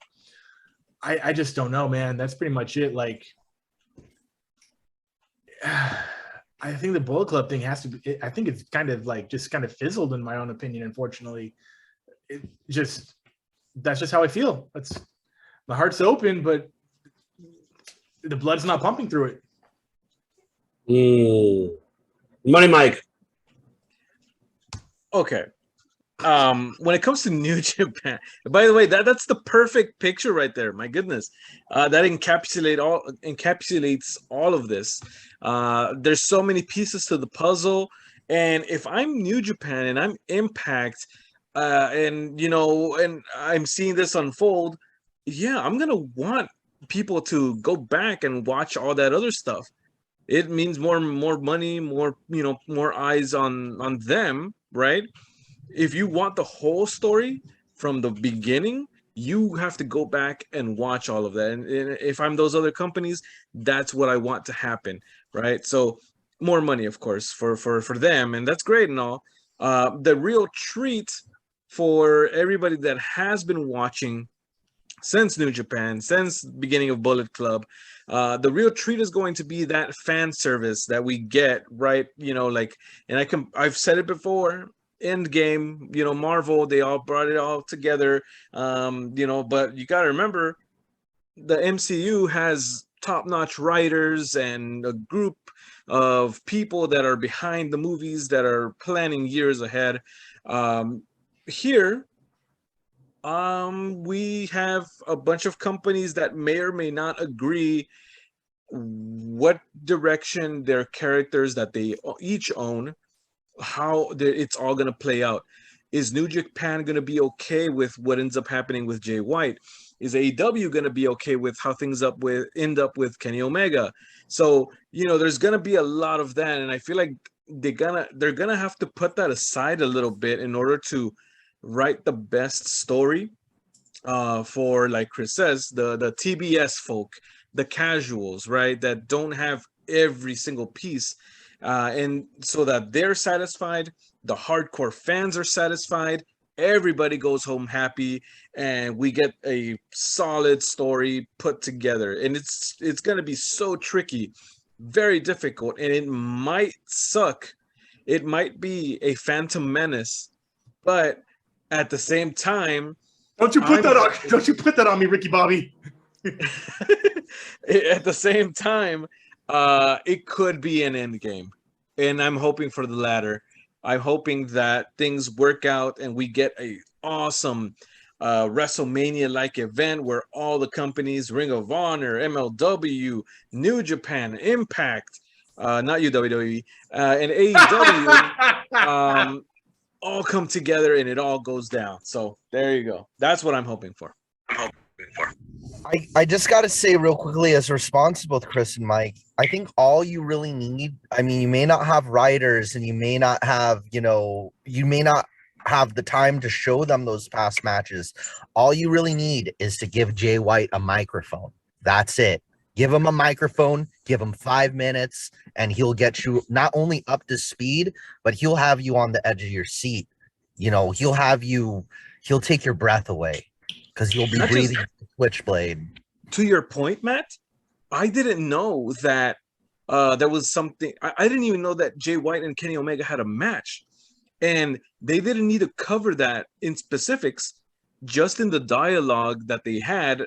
I just don't know, man. That's pretty much it. Like, I think the Bullet Club thing has to be, I think it's kind of like just kind of fizzled in my own opinion, unfortunately. That's just how I feel. My heart's open, but the blood's not pumping through it. Money Mike. Okay. When it comes to New Japan, by the way, that's the perfect picture right there. My goodness, that encapsulates all of this. There's so many pieces to the puzzle, and if I'm New Japan and I'm Impact, and I'm seeing this unfold, yeah, I'm gonna want people to go back and watch all that other stuff. It means more money, more eyes on them, right? If you want the whole story from the beginning, you have to go back and watch all of that. And if I'm those other companies, that's what I want to happen, right? So more money, of course, for them, and that's great and all. The real treat for everybody that has been watching since New Japan, since the beginning of Bullet Club. The real treat is going to be that fan service that we get, right? And I've said it before. Endgame, Marvel, they all brought it all together. But you got to remember, the MCU has top-notch writers and a group of people that are behind the movies that are planning years ahead. Here, we have a bunch of companies that may or may not agree what direction their characters that they each own, how it's all going to play out. Is New Japan going to be okay with what ends up happening with Jay White? Is AEW going to be okay with how things end up with Kenny Omega? So, there's going to be a lot of that, and I feel like they're gonna have to put that aside a little bit in order to write the best story for, like Chris says, the TBS folk, the casuals, right, that don't have every single piece, and so that they're satisfied, the hardcore fans are satisfied, everybody goes home happy, and we get a solid story put together. And it's going to be so tricky, very difficult, and it might suck. It might be a Phantom Menace, but at the same time, don't you put that on me, Ricky Bobby. At the same time, it could be an end game, and I'm hoping for the latter. I'm hoping that things work out and we get a awesome WrestleMania-like event where all the companies, Ring of Honor, MLW, New Japan, Impact, not UWWE, and AEW all come together and it all goes down. So there you go. That's what I'm hoping for. I just got to say real quickly, as a response to both Chris and Mike, I think all you really need, I mean, you may not have writers and you may not have, you may not have the time to show them those past matches. All you really need is to give Jay White a microphone. That's it. Give him a microphone, give him 5 minutes, and he'll get you not only up to speed, but he'll have you on the edge of your seat. He'll take your breath away because you'll be breathing Switchblade. To your point, Matt, I didn't know that there was something. I didn't even know that Jay White and Kenny Omega had a match, and they didn't need to cover that in specifics. Just in the dialogue that they had,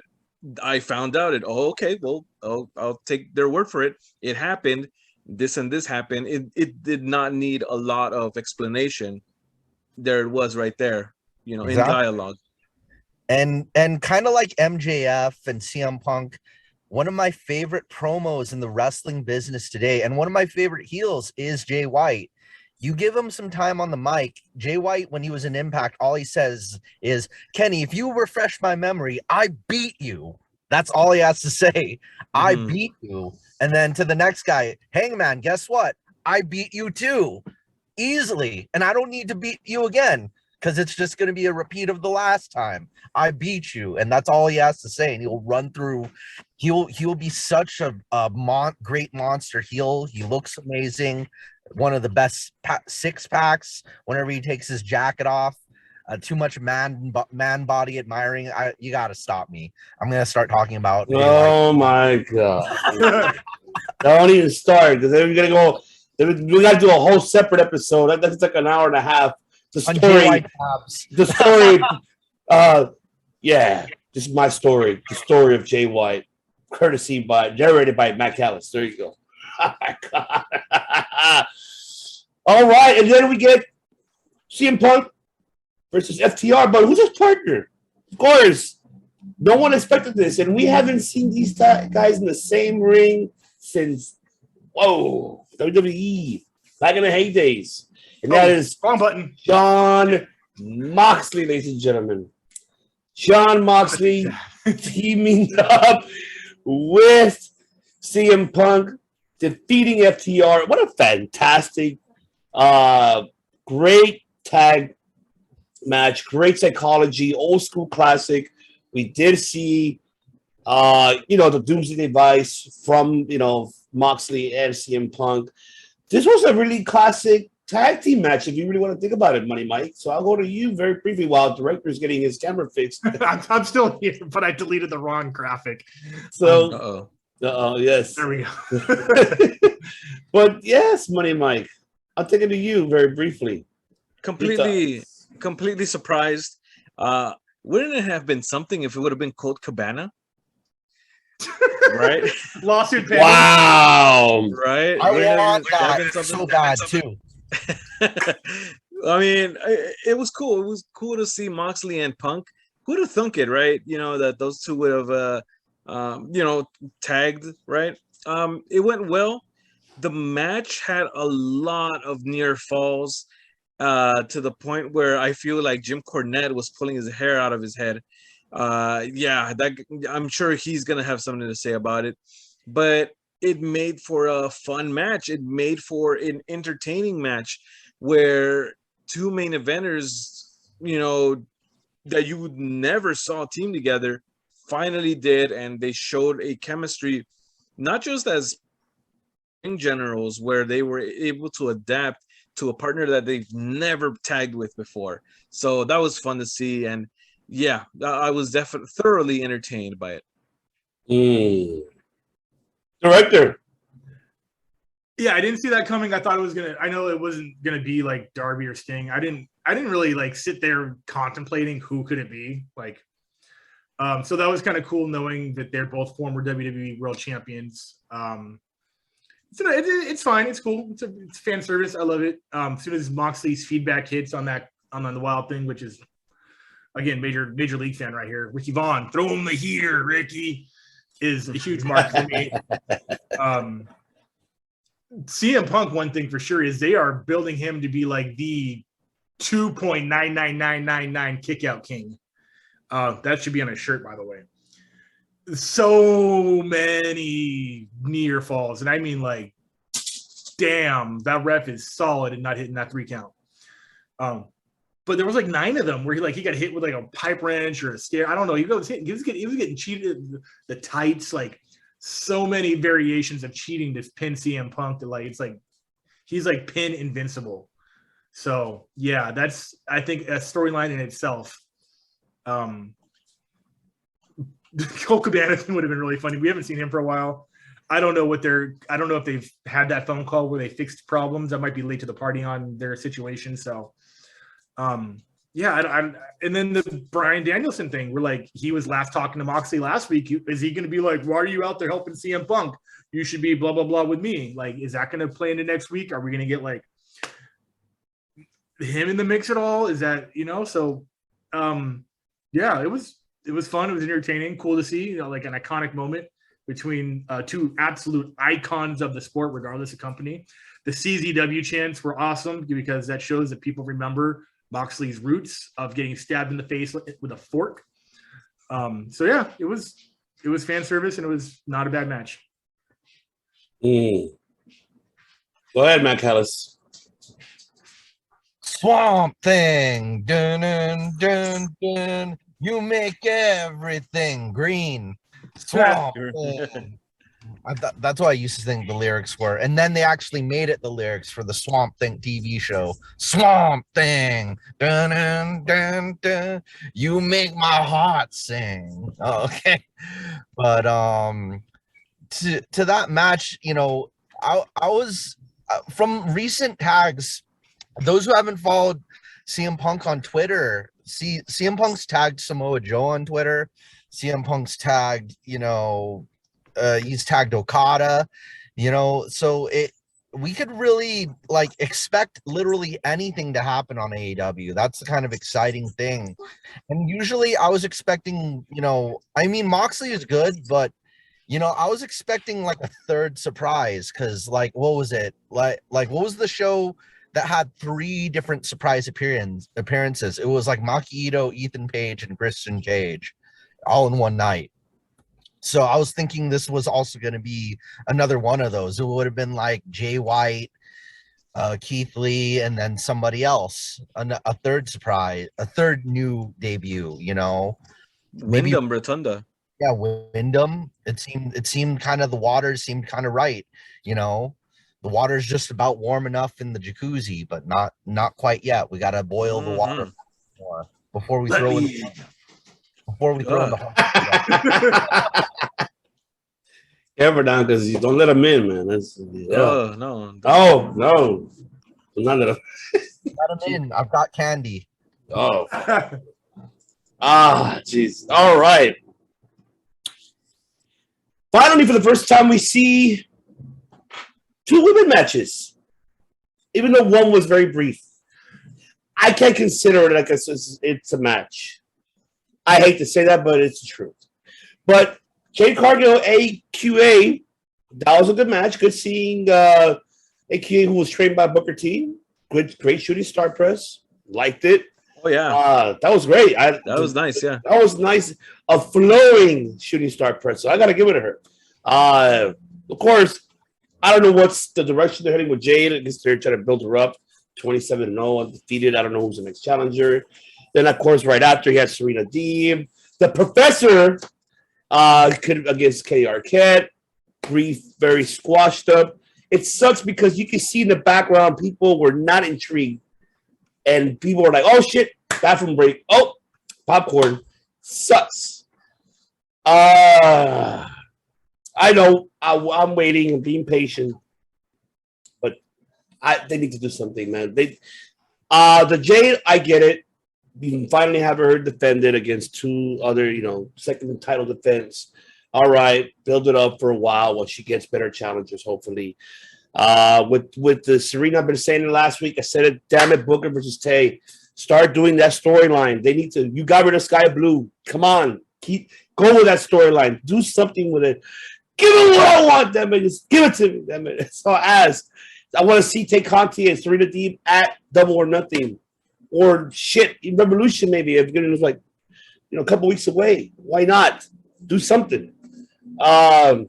I found out okay, well, I'll take their word for it. It happened. This and this happened. It did not need a lot of explanation. There it was right there, exactly. In dialogue. And kind of like MJF and CM Punk, one of my favorite promos in the wrestling business today, and one of my favorite heels is Jay White. You give him some time on the mic. Jay White, when he was in Impact, all he says is, Kenny, if you refresh my memory, I beat you. That's all he has to say. I beat you. And then to the next guy, Hangman, guess what? I beat you too. Easily. And I don't need to beat you again, because it's just going to be a repeat of the last time. I beat you, and that's all he has to say. And he'll run through. He'll be such a great monster heel. He looks amazing. One of the best six packs. Whenever he takes his jacket off, too much man body admiring. You got to stop me. I'm gonna start talking about. Oh my god! Don't even start, because then we're gonna go. We got to do a whole separate episode. That's like an hour and a half. The story. Yeah, this is my story. The story of Jay White, narrated by Matt Callis. There you go. Oh my god! All right, and then we get CM Punk versus FTR, but who's his partner? Of course, no one expected this, and we haven't seen these guys in the same ring since WWE back in the heydays. And that is wrong button. Jon Moxley, ladies and gentlemen. Jon Moxley teaming up with CM Punk, defeating FTR. What a fantastic, great tag match, great psychology, old school classic. We did see, the Doomsday Device from, Moxley and CM Punk. This was a really classic tag team match if you really want to think about it, Money Mike. So I'll go to you very briefly while the director's getting his camera fixed. I'm still here, but I deleted the wrong graphic. So, yes. There we go. But yes, Money Mike, I'll take it to you very briefly. Completely surprised. Wouldn't it have been something if it would have been Colt Cabana? Right? Lawsuit. Wow. Right? I want that so bad too. I mean, it was cool. It was cool to see Moxley and Punk. Who'd have thunk it, right? You know, that those two would have, tagged, right? It went well. The match had a lot of near falls to the point where I feel like Jim Cornette was pulling his hair out of his head. I'm sure he's going to have something to say about it. But it made for a fun match. It made for an entertaining match where two main eventers, that you would never saw team together, finally did, and they showed a chemistry, not just as in generals, where they were able to adapt to a partner that they've never tagged with before. So that was fun to see, and yeah, I was definitely thoroughly entertained by it. Director. Yeah, I didn't see that coming. I thought it was I know it wasn't gonna be like Darby or Sting. I didn't really like sit there contemplating who could it be. So that was kind of cool knowing that they're both former WWE World Champions. It's fine. It's cool. It's fan service. I love it. As soon as Moxley's feedback hits on the Wild thing, which is again major league fan right here. Ricky Vaughn, throw him the heater. Ricky is a huge mark for me. CM Punk, one thing for sure is they are building him to be like the 2.99999 kickout king. That should be on a shirt, by the way. So many near falls, and I mean like, damn, that ref is solid and not hitting that 3 count. But there was like 9 of them where he got hit with like a pipe wrench or a scare. I don't know. He was getting cheated. The tights, like so many variations of cheating to pin CM Punk to it's like he's like pin invincible. So yeah, that's I think a storyline in itself. Colt Cabana thing would have been really funny. We haven't seen him for a while. I don't know if they've had that phone call where they fixed problems. I might be late to the party on their situation. So, and then the Bryan Danielson thing, where he was last talking to Moxley last week. Is he going to be like, why are you out there helping CM Punk? You should be blah, blah, blah with me. Is that going to play into next week? Are we going to get him in the mix at all? Is that, so, it was fun. It was entertaining, cool to see, an iconic moment between two absolute icons of the sport, regardless of company. The CZW chants were awesome because that shows that people remember Moxley's roots of getting stabbed in the face with a fork. It was fan service and it was not a bad match. Go ahead, Matt Callis. Swamp Thing. Dun, dun, dun, dun. You make everything green. Swamp Thing. That's what I used to think the lyrics were. And then they actually made it the lyrics for the Swamp Thing TV show. Swamp Thing. Dun, dun, dun, dun. You make my heart sing. Oh, okay. But to that match, I was from recent tags, those who haven't followed CM Punk on Twitter, CM Punk's tagged Samoa Joe on Twitter. CM Punk's tagged, he's tagged Okada, so we could really expect literally anything to happen on AEW. That's the kind of exciting thing. And usually I was expecting, Moxley is good, but I was expecting a third surprise because what was it? What was the show that had 3 different surprise appearances? It was Maki Ito, Ethan Page, and Christian Cage all in one night. So I was thinking this was also going to be another one of those. It would have been Jay White, Keith Lee, and then somebody else, a third surprise, a third new debut, maybe Wyndham Rotunda. Yeah, Wyndham. It seemed kind of the waters seemed kind of right, The water's just about warm enough in the jacuzzi, but not quite yet. We gotta boil the water more before we throw in the Ever down because you don't let them in, man. That's No. Oh no, not let them. Let them in. I've got candy. Oh, jeez. All right. Finally, for the first time, we see 2 women matches, even though one was very brief. I can't consider it like it's a match. I hate to say that, but it's the truth. But Jade Cargill, AQA, that was a good match. Good seeing AQA, who was trained by Booker T. Great shooting star press. Liked it. Oh, yeah. That was great. That was nice, yeah. That was nice. A flowing shooting star press. So I got to give it to her. Of course, I don't know what's the direction they're heading with Jade. I guess they're trying to build her up. 27-0, undefeated. I don't know who's the next challenger. Then, of course, right after, he had Serena Deeb. The Professor against Kenny Arquette. Brief, very squashed up. It sucks because you can see in the background people were not intrigued. And people were like, oh, shit, bathroom break. Oh, popcorn. Sucks. I know. I'm waiting and being patient. But they need to do something, man. The Jade, I get it. You can finally have her defended against 2 other, second title defense. All right, build it up for a while she gets better challengers, hopefully. With the Serena, I've been saying it last week. I said it, damn it, Booker versus Tay. Start doing that storyline. They need to. You got rid of Sky Blue. Come on. Go with that storyline. Do something with it. Give it what I want, damn it. Just give it to me, damn it. So I want to see Tay Conti and Serena Deeb at Double or Nothing. Or shit, in Revolution maybe. If it was like, a couple weeks away. Why not? Do something. But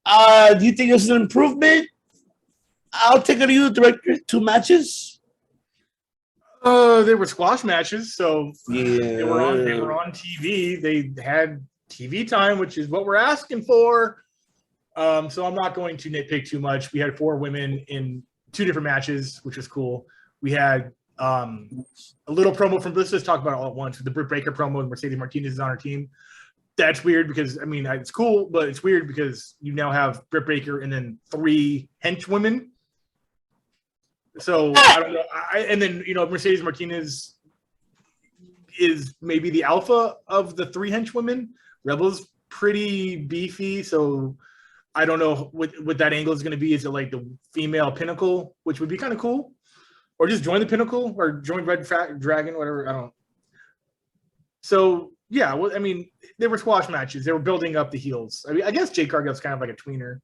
do you think this is an improvement? I'll take it to you, director. 2 matches. They were squash matches, so yeah. they were on TV. They had TV time, which is what we're asking for. So I'm not going to nitpick too much. We had 4 women in 2 different matches, which was cool. We had a little promo from. Let's just talk about it all at once. The Britt Baker promo with Mercedes Martinez is on our team. That's weird because, it's cool, but it's weird because you now have Britt Baker and then 3 henchwomen. So, I don't know. And then, Mercedes Martinez is maybe the alpha of the 3 henchwomen. Rebel's pretty beefy, so I don't know what that angle is going to be. Is it like the female pinnacle, which would be kind of cool? Or just join the pinnacle or join Red Dragon, whatever. I don't know. So, yeah, they were squash matches. They were building up the heels. I guess Jade Cargill's kind of like a tweener.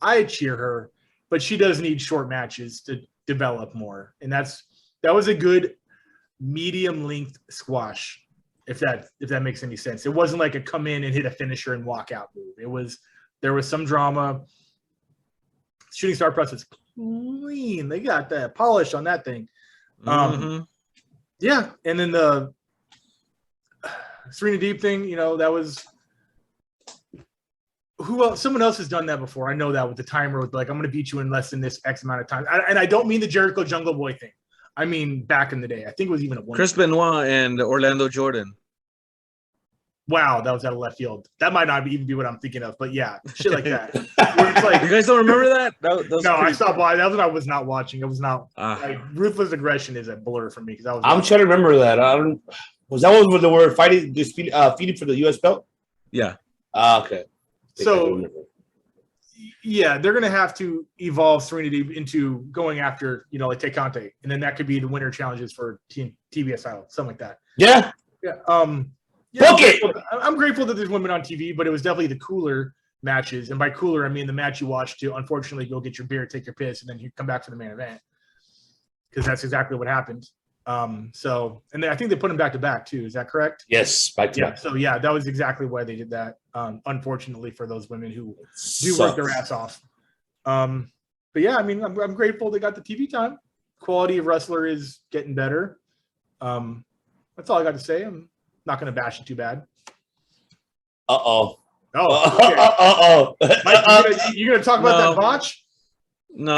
I cheer her, but she does need short matches to develop more. And that was a good medium-length squash, if that makes any sense. It wasn't like a come in and hit a finisher and walk out move. There was some drama. Shooting star press was clean. They got that polish on that thing. Yeah, and then the Serena Deeb thing, that was who else? Someone else has done that before. I know that with the timer, with like, I'm going to beat you in less than this X amount of time. And I don't mean the Jericho Jungle Boy thing. I mean back in the day. I think it was even a Chris Benoit and Orlando Jordan. Wow, that was out of left field. That might not even be what I'm thinking of, but yeah, shit like that. Where it's like, you guys don't remember that? No, I stopped watching. That was when I was not watching. It was not Ruthless Aggression is a blur for me because I'm trying to remember that. Was that one where they were fighting, feeding for the U.S. belt? Yeah. Okay. So, yeah, they're going to have to evolve Serena Deeb into going after, like Tay Conti, and then that could be the winter challenges for TBS title, something like that. Yeah. Yeah. Yeah, I'm grateful that there's women on TV, but it was definitely the cooler matches. And by cooler, I mean the match you watched to, unfortunately, go get your beer, take your piss, and then you come back for the main event. Because that's exactly what happened. And then I think they put them back to back too. Is that correct? Yes, back to back. So yeah, that was exactly why they did that. Unfortunately for those women who do work their ass off. But yeah, I'm grateful they got the TV time. Quality of wrestler is getting better. That's all I got to say. I'm not going to bash it too bad. Uh-oh. Oh, okay. Mike, you going to talk about that botch? No.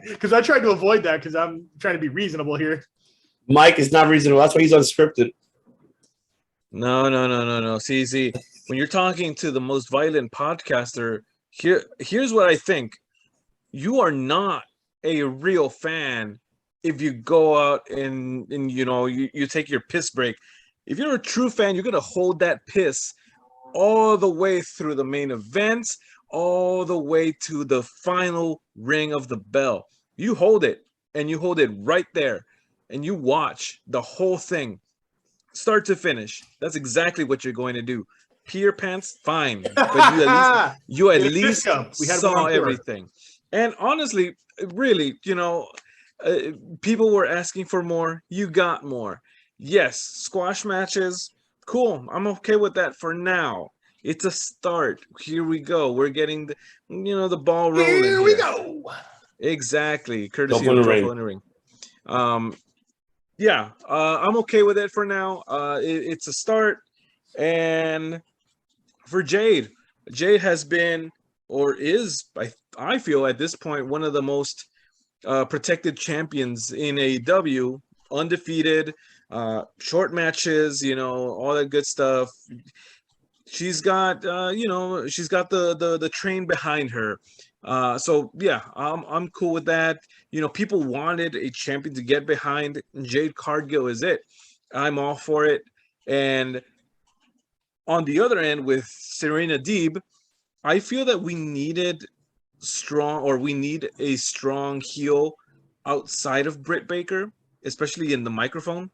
Because I tried to avoid that because I'm trying to be reasonable here. Mike is not reasonable. That's why he's unscripted. No. See, when you're talking to the most violent podcaster, here's what I think. You are not a real fan if you go out and you take your piss break. If you're a true fan, you're gonna hold that piss all the way through the main events, all the way to the final ring of the bell. You hold it, and you hold it right there, and you watch the whole thing, start to finish. That's exactly what you're going to do. Pee your pants, fine, but you at least saw everything. And honestly, really, people were asking for more. You got more. Yes, squash matches, cool. I'm okay with that for now. It's a start. Here we go. We're getting the ball rolling. Here we go. Exactly. Courtesy of Truffle in the Ring. I'm okay with it for now. It's a start. And for Jade has been or is, I feel at this point, one of the most protected champions in AEW, undefeated, short matches, all that good stuff. She's got the train behind her. So yeah, I'm cool with that. People wanted a champion to get behind. Jade Cargill is it. I'm all for it. And on the other end with Serena Deeb, I feel that we need a strong heel outside of Britt Baker, especially in the microphone.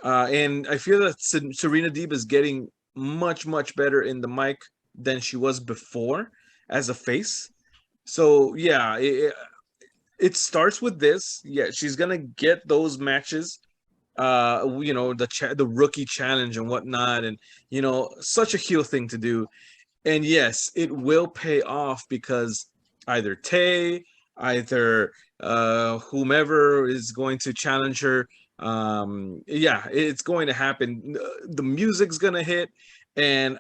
And I feel that Serena Deeb is getting much, much better in the mic than she was before as a face. So yeah, it starts with this. Yeah, she's gonna get those matches, the rookie challenge and whatnot, and such a heel thing to do. And yes, it will pay off because either Tay, either whomever is going to challenge her, it's going to happen. The music's gonna hit, and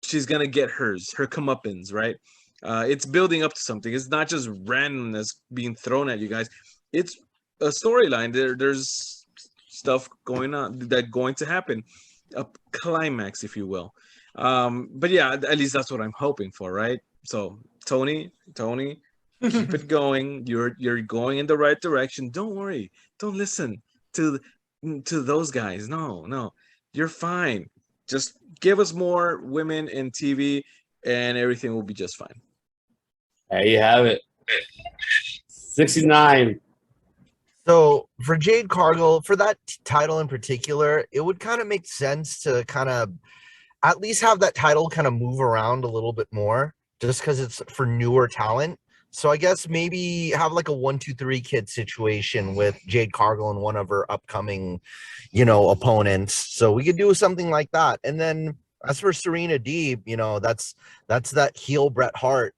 she's gonna get her comeuppance, right? It's building up to something. It's not just randomness being thrown at you guys. It's a storyline. There's stuff going to happen, a climax, if you will. But yeah, at least that's what I'm hoping for, right? So Tony, keep it going. You're going in the right direction. Don't worry. Don't listen to those guys. No, you're fine. Just give us more women in TV, and everything will be just fine. There you have it. 69. So for Jade Cargill, for that title in particular, it would kind of make sense to kind of at least have that title kind of move around a little bit more, just because it's for newer talent. So I guess maybe have like a 1-2-3 kid situation with Jade Cargill and one of her upcoming, opponents. So we could do something like that. And then as for Serena Deeb, that's that heel Bret Hart,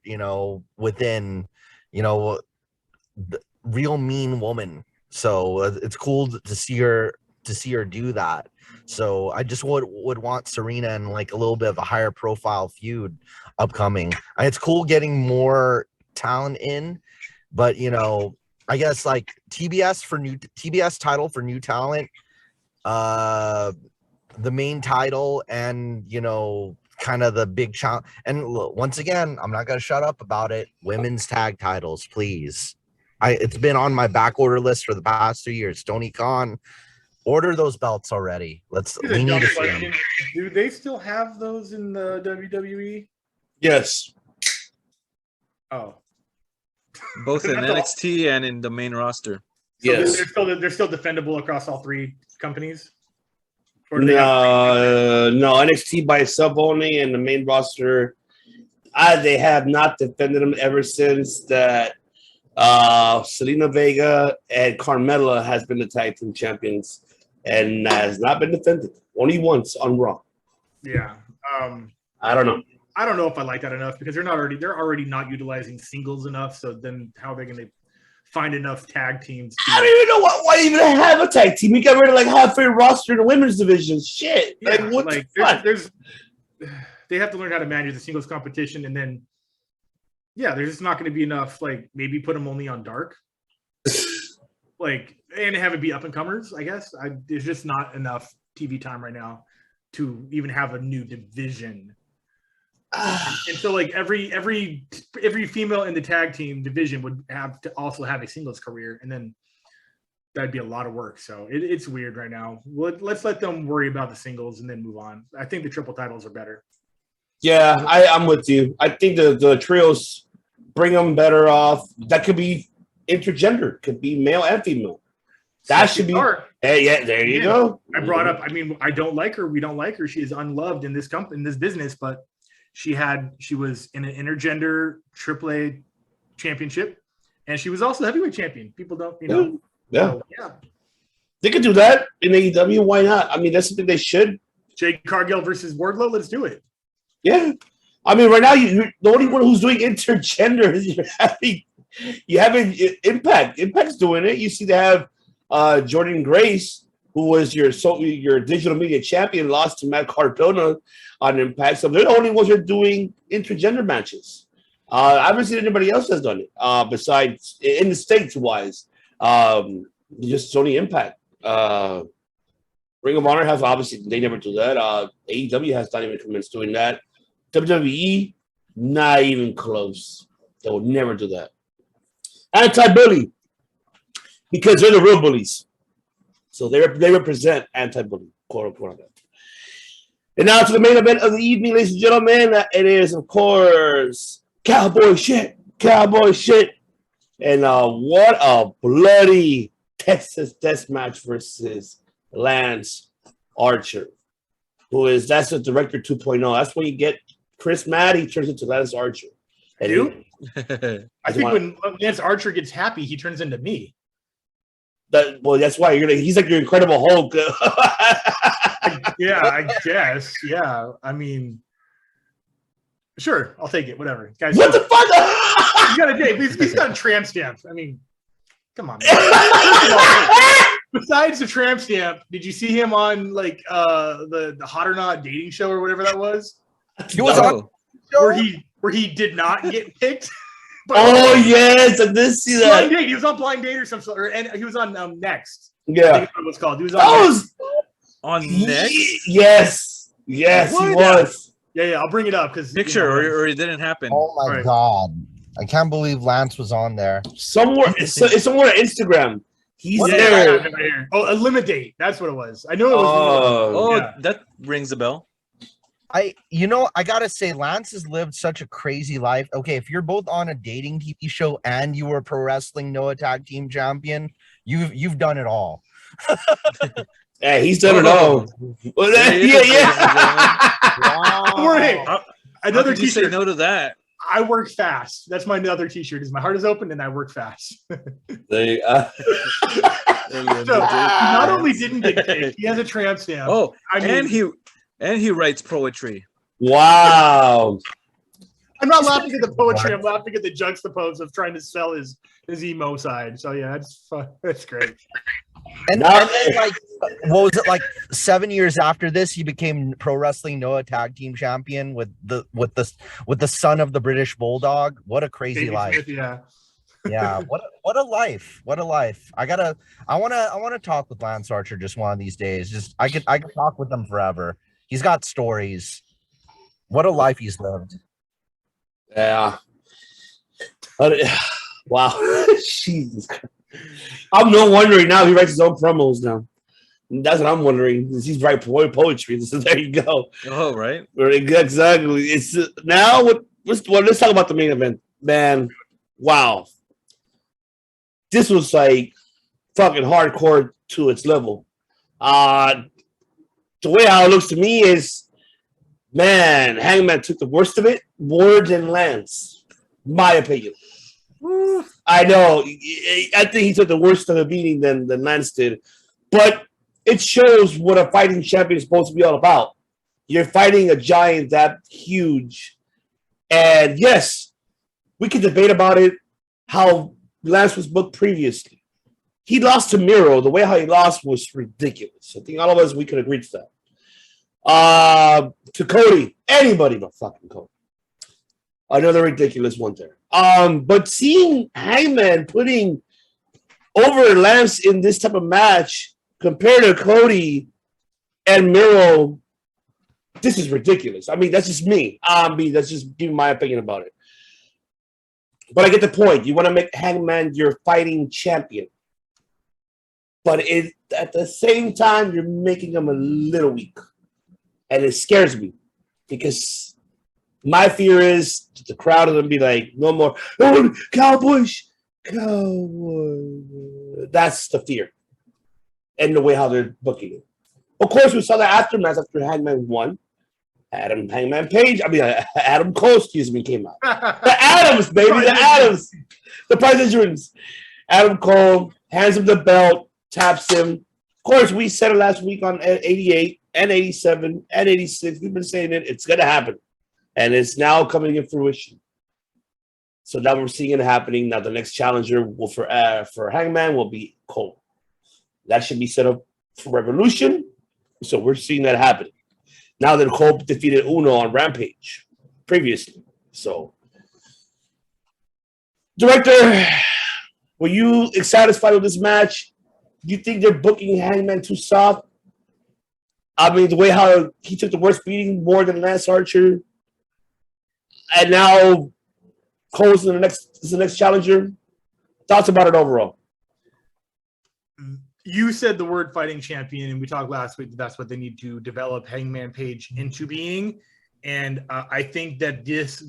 within, the real mean woman. So it's cool to see her do that. So I just would want Serena and like a little bit of a higher profile feud upcoming. And it's cool getting more talent in, but I guess like TBS title for new talent, the main title, and kind of the big challenge. And once again, I'm not gonna shut up about it. Women's tag titles, please. It's been on my back order list for the past 2 years. Tony Khan, order those belts already. We need to see them. Do they still have those in the WWE? Yes. Oh. Both in NXT and in the main roster. So yes. They're still defendable across all three companies? No, NXT by itself only, and the main roster, they have not defended them ever since that Selena Vega and Carmella has been the tag team champions and has not been defended. Only once on Raw. Yeah. I don't know. I don't know if I like that enough because they're already not utilizing singles enough. So then how are they going to find enough tag teams? I don't even know why even have a tag team. We got rid of like half a roster in the women's division. Shit. Yeah, like what the fuck? They have to learn how to manage the singles competition, and then Yeah, there's just not going to be enough. Like maybe put them only on dark, like and have it be up and comers. I guess there's just not enough TV time right now to even have a new division. And so like every female in the tag team division would have to also have a singles career, and then that'd be a lot of work. So it's weird right now. Let's let them worry about the singles and then move on. I think the triple titles are better. Yeah, I'm with you. I think the trios bring them better off. That could be intergender, could be male and female. That should be. Hey, yeah, there you go. I brought up. I mean, I don't like her. We don't like her. She is unloved in this company, in this business. But she was in an intergender AAA championship, and she was also heavyweight champion. People don't, Yeah. So, yeah. They could do that in AEW. Why not? I mean, that's something they should. Jade Cargill versus Wardlow. Let's do it. Yeah. I mean, right now, the only one who's doing intergender is you having Impact. Impact's doing it. You see, they have Jordan Grace, who was your digital media champion, lost to Matt Cardona on Impact. So they're the only ones who are doing intergender matches. I haven't seen anybody else that's done it besides in the States wise. Just Sony Impact. Ring of Honor has obviously they never do that. AEW has not even commenced doing that. WWE, not even close. They will never do that. Anti-bully, because they're the real bullies. So they represent anti-bully, quote unquote. And now to the main event of the evening, ladies and gentlemen. It is, of course, Cowboy shit. And what a bloody Texas death match versus Lance Archer, that's the Director 2.0. That's when you get Chris mad, he turns into Lance Archer. And I think when Lance Archer gets happy, he turns into me. That's why he's like your Incredible Hulk. Yeah, I guess. Yeah, I mean, sure, I'll take it. Whatever, guys. What the fuck? You got a date. He's got a tramp stamp. I mean, come on. Besides the tramp stamp, did you see him on like the Hot or Not dating show or whatever that was? He was on where he did not get picked. Yes, I did see that. Blind Date. He was on Blind Date or something, and he was on Next. Yeah, I think that's what it was called. He was on Next. Yes, he was. Yeah. I'll bring it up because picture or it didn't happen. Oh my god, I can't believe Lance was on there. Somewhere, it's somewhere on Instagram. He's there. Right here. Oh, Eliminate. That's what it was. I knew it was. That rings a bell. I gotta say, Lance has lived such a crazy life. Okay, if you're both on a dating TV show and you were pro wrestling Noah Tag Team Champion, you've done it all. Yeah, he's done it all. Well, Wow. Another T-shirt. You say no to that. I work fast. That's my other T-shirt. Is my heart is open and I work fast. They, so not only didn't get picked, he has a tramp stamp. Oh, and he writes poetry. Wow. I'm not laughing at the poetry. I'm laughing at the juxtapose of trying to sell his emo side. So yeah, that's fun. That's great. And then, like, what was it, like 7 years after this, he became Pro Wrestling Noah Tag Team Champion with the son of the British Bulldog. What a crazy David life! Smith, yeah. Yeah, what a life! What a life! I want to talk with Lance Archer just one of these days. I could talk with him forever. He's got stories. What a life he's lived. Yeah. Wow. Jesus Christ. I'm no wondering now he writes his own promos now. That's what I'm wondering. He's writing poetry. So there you go. Oh, right. Exactly. It's now let's talk about the main event. Man, wow. This was like fucking hardcore to its level. The way how it looks to me is, man, Hangman took the worst of it more than Lance. My opinion. I know. I think he took the worst of a beating than Lance did. But it shows what a fighting champion is supposed to be all about. You're fighting a giant that huge. And yes, we can debate about it, how Lance was booked previously. He lost to Miro. The way how he lost was ridiculous. I think all of us, we could agree to that. To Cody, anybody but fucking Cody. Another ridiculous one there. But seeing Hangman putting over Lance in this type of match compared to Cody and Miro, this is ridiculous. I mean, that's just me. That's just giving my opinion about it. But I get the point. You want to make Hangman your fighting champion. But at the same time, you're making him a little weak. And it scares me. Because my fear is the crowd is going to be like, no more, oh, Cowboys. That's the fear. And the way how they're booking it. Of course, we saw the aftermath after Hangman won. Adam Cole, came out. The Adams, baby, the Adams. The President's. Adam Cole hands him the belt, taps him. Of course, we said it last week on 88 and 87 and 86. We've been saying it. It's going to happen. And it's now coming in fruition. So now we're seeing it happening. Now the next challenger for Hangman will be Cole. That should be set up for Revolution. So we're seeing that happen. Now that Cole defeated Uno on Rampage previously. So, Director, were you satisfied with this match? Do you think they're booking Hangman too soft? I mean, the way how he took the worst beating more than Lance Archer. And now Cole's the next challenger. Thoughts about it overall? You said the word fighting champion, and we talked last week that that's what they need to develop Hangman Page into being. And I think that this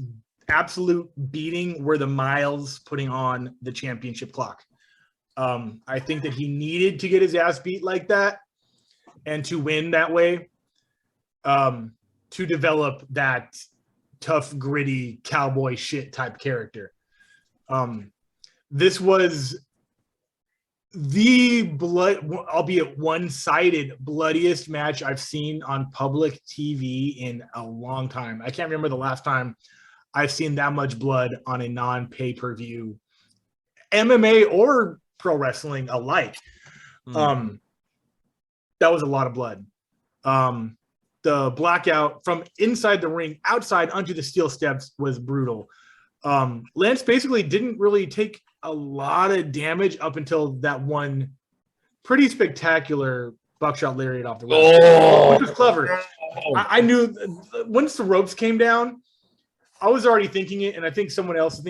absolute beating were the miles putting on the championship clock. I think that he needed to get his ass beat like that and to win that way to develop that tough, gritty, cowboy shit type character. This was the albeit one-sided, bloodiest match I've seen on public TV in a long time. I can't remember the last time I've seen that much blood on a non-pay-per-view, MMA or pro wrestling alike. That was a lot of blood. The blackout from inside the ring, outside onto the steel steps was brutal. Lance basically didn't really take a lot of damage up until that one pretty spectacular buckshot lariat off the rope, which was clever. I knew once the ropes came down, I was already thinking it, and I think someone else,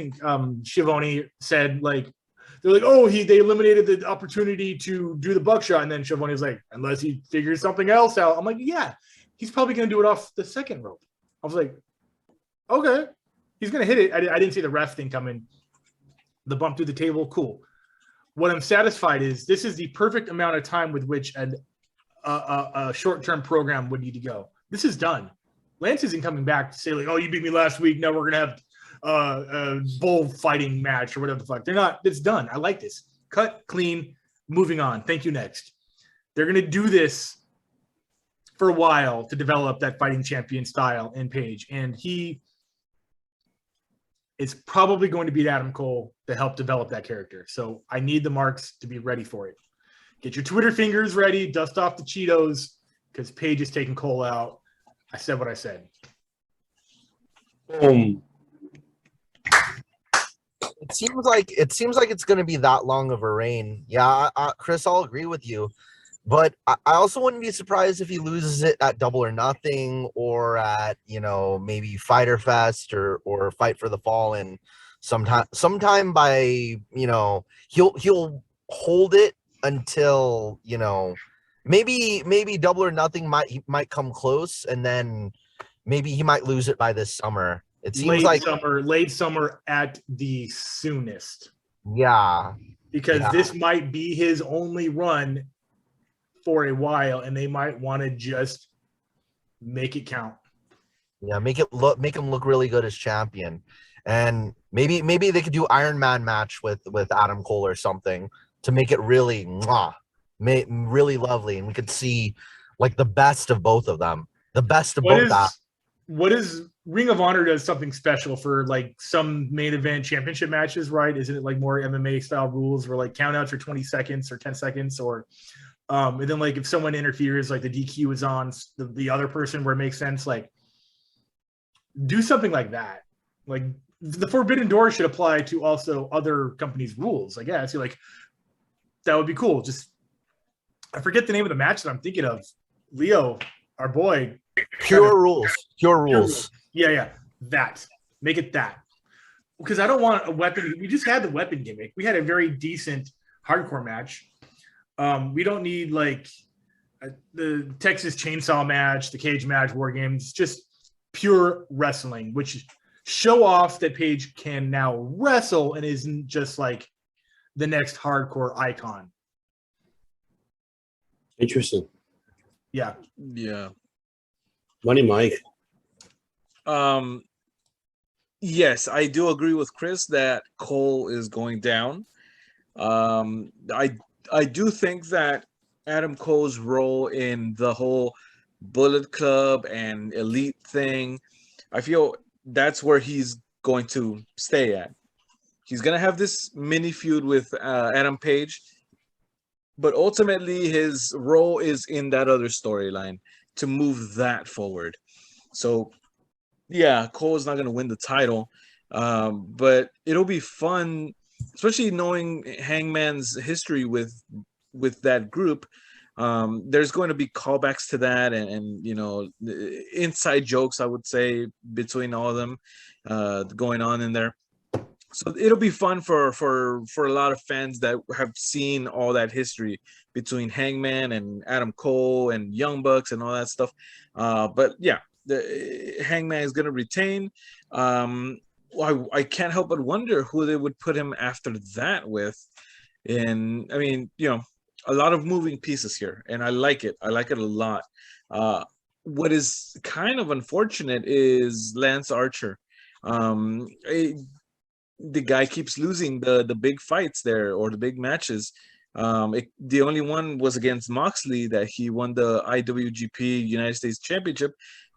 Schiavone said, like, they're like, oh, they eliminated the opportunity to do the buckshot, and then Schiavone was like, unless he figures something else out. I'm like, yeah, he's probably going to do it off the second rope. I was like, okay, he's going to hit it. I didn't see the ref thing coming. The bump through the table, cool. What I'm satisfied is this is the perfect amount of time with which a short-term program would need to go. This is done. Lance isn't coming back to say, like, oh, you beat me last week, now we're going to have a bull fighting match or whatever the fuck. They're not. It's done. I like this. Cut, clean, moving on. Thank you, next. They're going to do this for a while to develop that fighting champion style in Page. And he is probably going to beat Adam Cole to help develop that character. So I need the marks to be ready for it. Get your Twitter fingers ready. Dust off the Cheetos because Page is taking Cole out. I said what I said. It seems like it's going to be that long of a reign. Yeah, Chris, I'll agree with you. But I also wouldn't be surprised if he loses it at Double or Nothing or at, maybe Fyter Fest or Fight for the Fallen sometime by, he'll hold it until, maybe Double or Nothing might come close, and then maybe he might lose it by this summer. It seems late summer at the soonest. Yeah. Because this might be his only run for a while, and they might want to just make it count. Yeah, make him look really good as champion. And maybe they could do Iron Man match with Adam Cole or something to make it really really lovely, and we could see like the best of both of them. The best of both. What is Ring of Honor does something special for like some main event championship matches, right? Isn't it like more MMA style rules where like countouts for 20 seconds or 10 seconds or and then like if someone interferes, like the DQ is on the other person where it makes sense, like do something like that. Like the forbidden door should apply to also other companies' rules. I guess you're like, that would be cool. Just I forget the name of the match that I'm thinking of. Leo, our boy. Pure rules. Yeah. That. Make it that. Because I don't want a weapon. We just had the weapon gimmick. We had a very decent hardcore match. We don't need like the Texas Chainsaw match, the cage match, war games. Just pure wrestling, which show off that Paige can now wrestle and isn't just like the next hardcore icon. Interesting. Yeah. Money Mike. Yes, I do agree with Chris that Cole is going down. I do think that Adam Cole's role in the whole Bullet Club and Elite thing, I feel that's where he's going to stay at. He's going to have this mini feud with Adam Page, but ultimately his role is in that other storyline to move that forward. So, yeah, Cole's not going to win the title, but it'll be fun, especially knowing Hangman's history with that group. There's going to be callbacks to that and you know, inside jokes, I would say, between all of them going on in there. So it'll be fun for a lot of fans that have seen all that history between Hangman and Adam Cole and Young Bucks and all that stuff. But yeah, the Hangman is going to retain. I can't help but wonder who they would put him after that with. And I mean, you know, a lot of moving pieces here, and I like it. I like it a lot. What is kind of unfortunate is Lance Archer. The guy keeps losing the big fights there or the big matches. The only one was against Moxley that he won the IWGP United States Championship,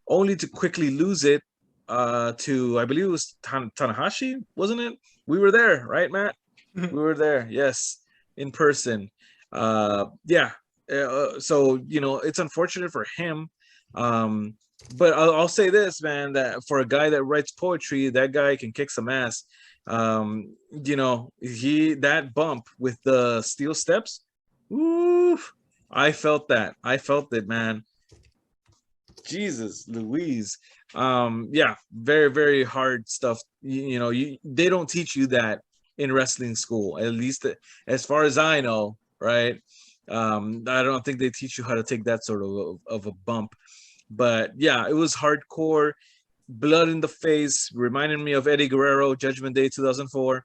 only to quickly lose it to, I believe it was Tanahashi, wasn't it? We were there, right, Matt? We were there, yes, in person. So, you know, it's unfortunate for him. But I'll say this, man, that for a guy that writes poetry, that guy can kick some ass. You know, that bump with the steel steps, oof, I felt it, man. Jesus Louise. Yeah, very, very hard stuff. You know, they don't teach you that in wrestling school, at least as far as I know, right? I don't think they teach you how to take that sort of a bump. But yeah, it was hardcore, blood in the face, reminded me of Eddie Guerrero, Judgment Day 2004.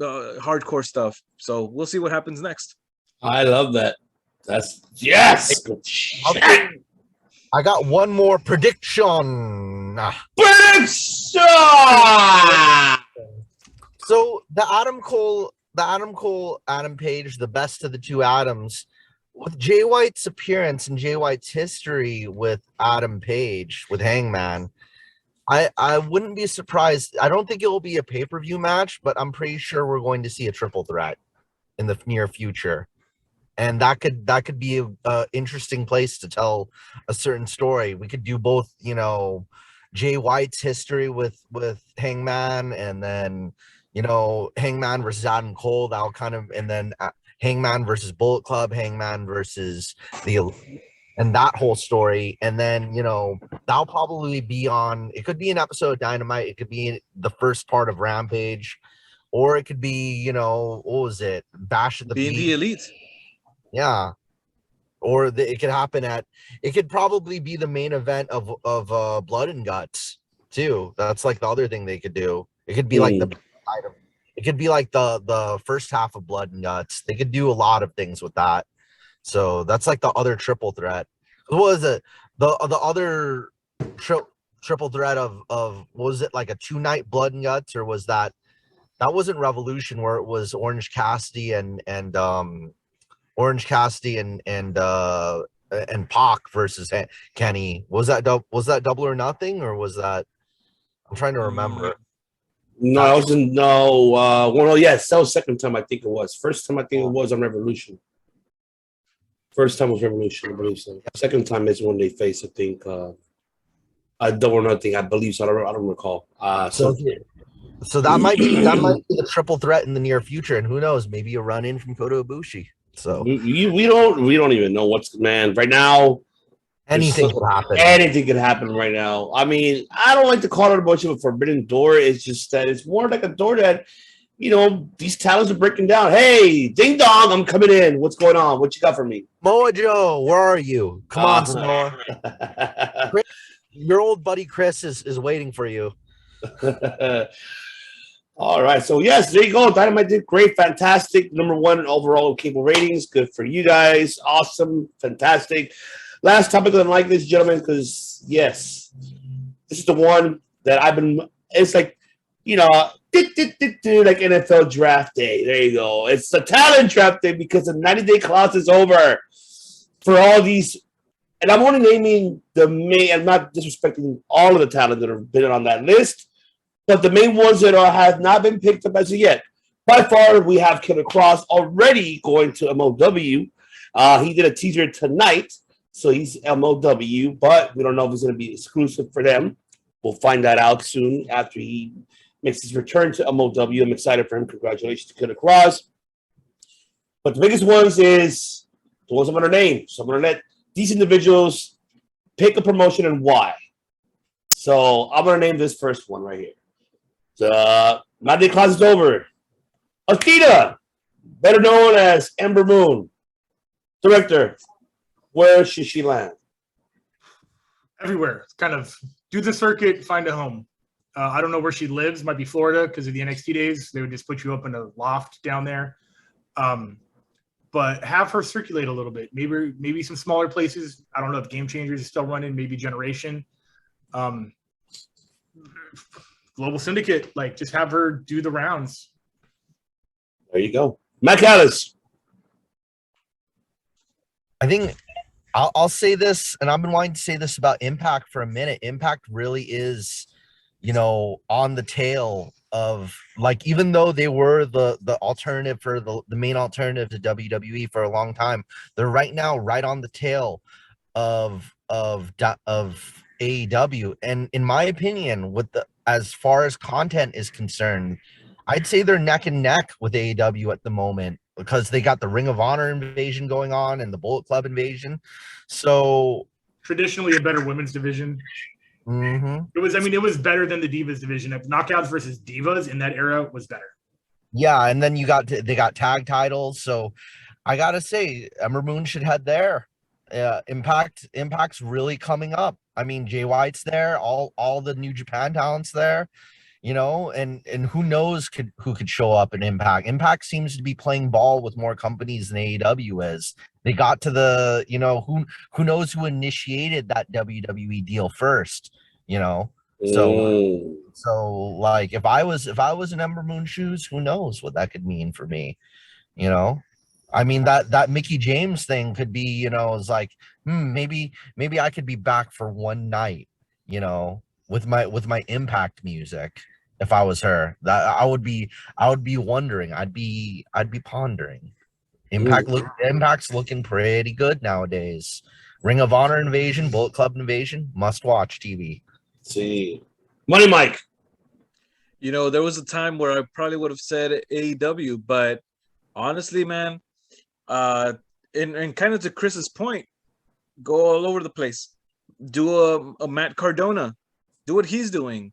Hardcore stuff. So we'll see what happens next. I love that. That's yes. I got one more prediction. Prediction. So the Adam Cole, Adam Page, the best of the two Adams. With Jay White's appearance and Jay White's history with Adam Page, with Hangman, I wouldn't be surprised. I don't think it will be a pay-per-view match, but I'm pretty sure we're going to see a triple threat in the near future. And that could be a interesting place to tell a certain story. We could do both, you know, Jay White's history with Hangman, and then, you know, Hangman versus Adam Cole, that'll kind of, and then Hangman versus Bullet Club, Hangman versus and that whole story. And then, you know, that'll probably be on, it could be an episode of Dynamite, it could be the first part of Rampage, or it could be, you know, what was it? Bash at the Beach. The Elite. Yeah. Or it could happen it could probably be the main event of Blood and Guts too. That's like the other thing they could do. It could be like the item. It could be like the first half of Blood and Guts. They could do a lot of things with that. So that's like the other triple threat. What was it? The other triple threat of was it like a 2-night Blood and Guts, or was that wasn't Revolution where it was Orange Cassidy and Orange Cassidy and Pac versus Kenny? Was that Double or Nothing, or was that? I'm trying to remember. No, I wasn't. No, well, yes, that was second time. I think it was. First time I think it was on Revolution. First time was Revolution, I believe so. Second time is when they face, I think, I don't know nothing. I believe so. I don't recall. So that might be the triple threat in the near future, and who knows? Maybe a run in from Kota Ibushi. So we don't even know what's right now. Anything could happen. Anything could happen right now. I mean, I don't like to call it a bunch of a forbidden door. It's just that it's more like a door that, these talents are breaking down. Hey, ding dong, I'm coming in. What's going on? What you got for me? Mojo, where are you? Come on, Samoa. Your old buddy Chris is waiting for you. All right. So, yes, there you go. Dynamite did great. Fantastic. Number 1 in overall cable ratings. Good for you guys. Awesome. Fantastic. Last topic of the night, ladies and gentlemen, because, yes, this is the one that it's like, like NFL draft day. There you go. It's the talent draft day because the 90-day clause is over for all these. And I'm only naming the main, I'm not disrespecting all of the talent that have been on that list, but the main ones that have not been picked up as of yet. By far, we have Killer Cross already going to MOW. He did a teaser tonight, so he's MOW, but we don't know if it's going to be exclusive for them. We'll find that out soon after he makes his return to MOW. I'm excited for him. Congratulations to Killer Cross. But the biggest ones is the ones I'm going to name. So I'm going to let these individuals pick a promotion and why. So I'm going to name this first one right here. The 90-day clause is over. Akita, better known as Ember Moon. Director, where should she land? Everywhere. It's kind of do the circuit, find a home. I don't know where she lives. Might be Florida because of the NXT days. They would just put you up in a loft down there. But have her circulate a little bit. Maybe some smaller places. I don't know if Game Changers is still running. Maybe Generation. Global Syndicate. Like, just have her do the rounds. There you go. Matt Callis. I think I'll say this, and I've been wanting to say this about Impact for a minute. Impact really is, on the tail of, like, even though they were the alternative for the main alternative to WWE for a long time, they're right now right on the tail of AEW. And in my opinion, as far as content is concerned, I'd say they're neck and neck with AEW at the moment because they got the Ring of Honor invasion going on and the Bullet Club invasion. So traditionally a better women's division. Mm-hmm. It was better than the Divas division. Knockouts versus Divas in that era was better. Yeah, and then they got tag titles. So I gotta say, Ember Moon should head there. Impact's really coming up. I mean, Jay White's there, all the New Japan talent's there, and who knows who could show up in Impact. Impact seems to be playing ball with more companies than AEW is. They got to the, who knows who initiated that WWE deal first, So like if I was in Ember Moon shoes, who knows what that could mean for me, I mean, that Mickey James thing could be, is like, maybe I could be back for one night, with my Impact music. If I was her, that I would be wondering. I'd be pondering. Impact's looking pretty good nowadays. Ring of Honor invasion, Bullet Club invasion, must watch TV. See, Money Mike. There was a time where I probably would have said AEW, but honestly, man, and kind of to Chris's point, go all over the place. Do a Matt Cardona. Do what he's doing.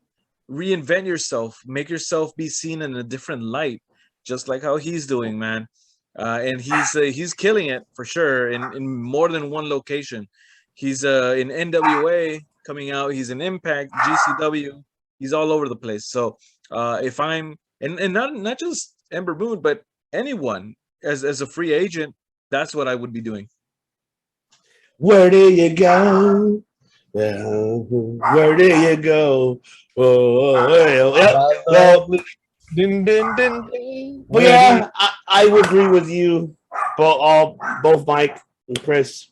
Reinvent yourself. Make yourself be seen in a different light, just like how he's doing, man. And he's killing it for sure in more than one location. He's in NWA coming out. He's in Impact, GCW. He's all over the place. So if I'm and not just Ember Moon, but anyone as a free agent, that's what I would be doing. Where do you go? Where do you go? Din, din, din, din. But yeah, I would agree with you, both Mike and Chris.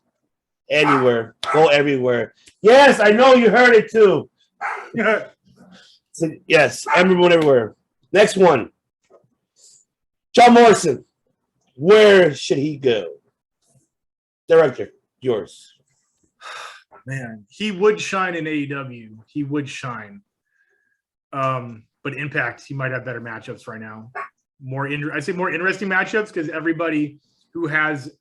Anywhere, go everywhere. Yes, I know you heard it too. So, yes, everyone everywhere. Next one, John Morrison. Where should he go? Director, yours. Man, he would shine in AEW. He would shine. But Impact, he might have better matchups right now. I'd say more interesting matchups because everybody who has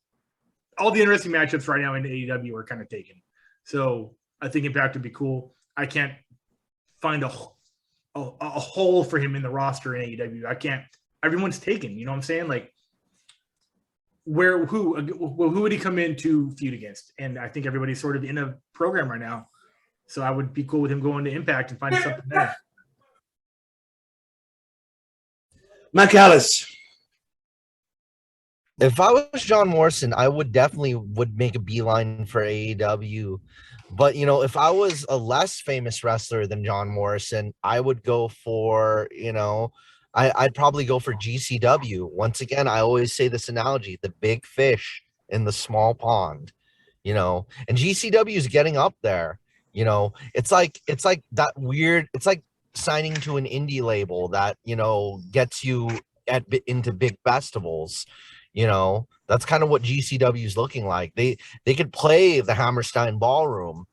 all the interesting matchups right now in AEW are kind of taken. So I think Impact would be cool. I can't find a hole for him in the roster in AEW. I can't. Everyone's taken. You know what I'm saying? Like, who would he come in to feud against? And I think everybody's sort of in a program right now. So I would be cool with him going to Impact and finding something there. Matt Callis. If I was John Morrison, I would definitely make a beeline for AEW. But, you know, if I was a less famous wrestler than John Morrison, I would go for, you know, I'd probably go for GCW. Once again, I always say this analogy, the big fish in the small pond, you know, and GCW is getting up there. You know, it's like that weird, it's like signing to an indie label that, you know, gets you into big festivals. You know, that's kind of what GCW is looking like. They could play the Hammerstein Ballroom,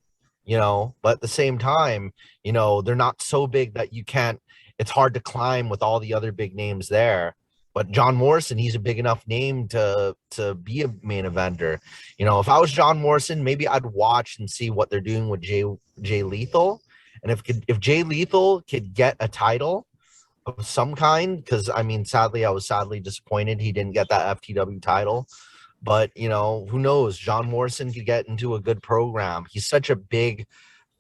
you know, but at the same time, you know, they're not so big that you can't, it's hard to climb with all the other big names there. But John Morrison, he's a big enough name to be a main eventer. You know, if I was John Morrison, maybe I'd watch and see what they're doing with Jay Lethal. And if Jay Lethal could get a title of some kind, because I mean, I was sadly disappointed he didn't get that FTW title. But, you know, who knows? John Morrison could get into a good program. He's such a big,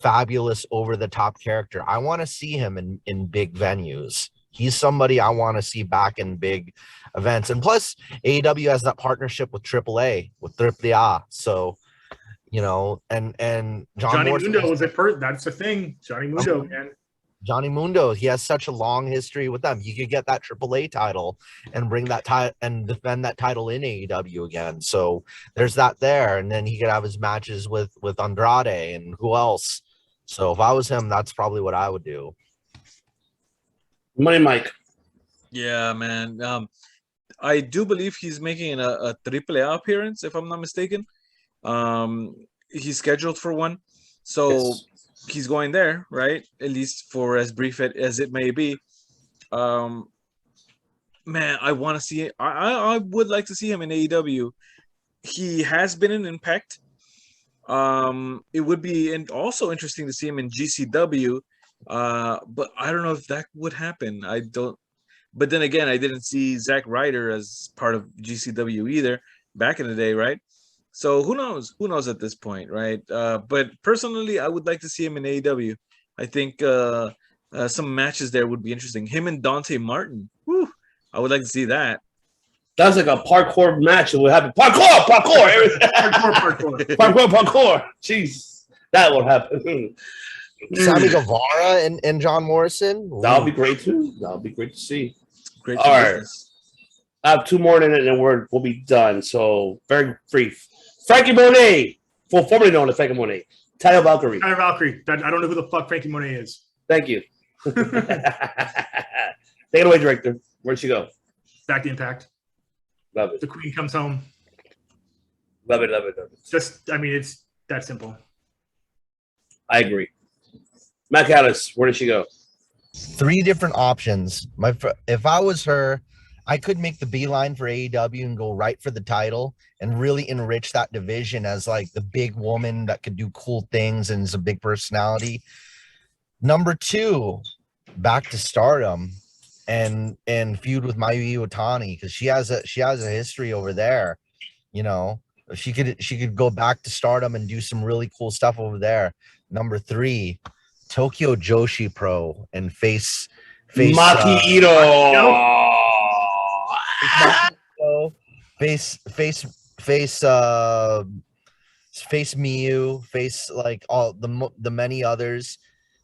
fabulous, over-the-top character. I want to see him in big venues. He's somebody I want to see back in big events. And plus, AEW has that partnership with AAA, with AAA. So, you know, and Johnny Morrison, Mundo was that's the thing. Johnny Mundo, man. Johnny Mundo, he has such a long history with them. He could get that AAA title and bring that title and defend that title in AEW again. So there's that there. And then he could have his matches with Andrade and who else. So if I was him, that's probably what I would do. Money Mike. Yeah, man. I do believe he's making a AAA appearance, if I'm not mistaken. He's scheduled for one. So Yes. He's going there, right? At least for as brief as it may be. Man, I want to see it. I would like to see him in AEW. He has been in Impact. It would be also interesting to see him in GCW. But I don't know if that would happen. I don't. But then again, I didn't see Zack Ryder as part of GCW either back in the day, right? So who knows? Who knows at this point, right? But personally, I would like to see him in AEW. I think some matches there would be interesting. Him and Dante Martin. Whew, I would like to see that. That's like a parkour match. It would happen. Parkour. Parkour. Jeez, that would happen. Sammy Guevara and John Morrison. That'll be great too. That'll be great to see. Great. All right. I have two more in it, and then we'll be done. So very brief. Frankie Monet, formerly known as Frankie Monet. Tyler Valkyrie. Tyler Valkyrie. I don't know who the fuck Frankie Monet is. Thank you. Take it away, director. Where'd she go? Back to Impact. Love it. The Queen comes home. Love it. Just, I mean, it's that simple. I agree. Matt Callis, where did she go? 3 different options. If I was her, I could make the beeline for AEW and go right for the title and really enrich that division as like the big woman that could do cool things and is a big personality. Number 2, back to Stardom and feud with Mayu Iwatani because she has a history over there. You know, she could go back to Stardom and do some really cool stuff over there. Number 3, Tokyo Joshi Pro and face Maki Ito. Face Miyu, face like all the many others,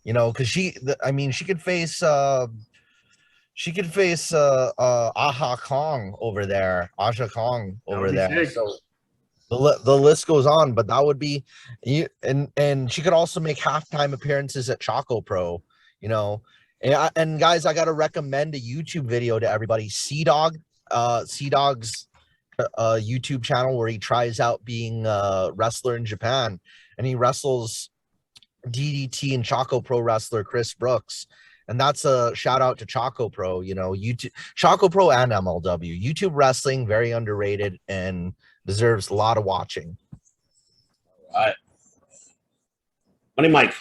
you know, because she could face Aja Kong over there. So the list goes on, but that would be and she could also make halftime appearances at Choco Pro, you know. And guys, I gotta recommend a YouTube video to everybody. Dog's YouTube channel where he tries out being a wrestler in Japan, and he wrestles DDT and Choco Pro wrestler Chris Brooks. And that's a shout out to Choco Pro, YouTube, Choco Pro and MLW. YouTube wrestling, very underrated and deserves a lot of watching. All right. Money Mike.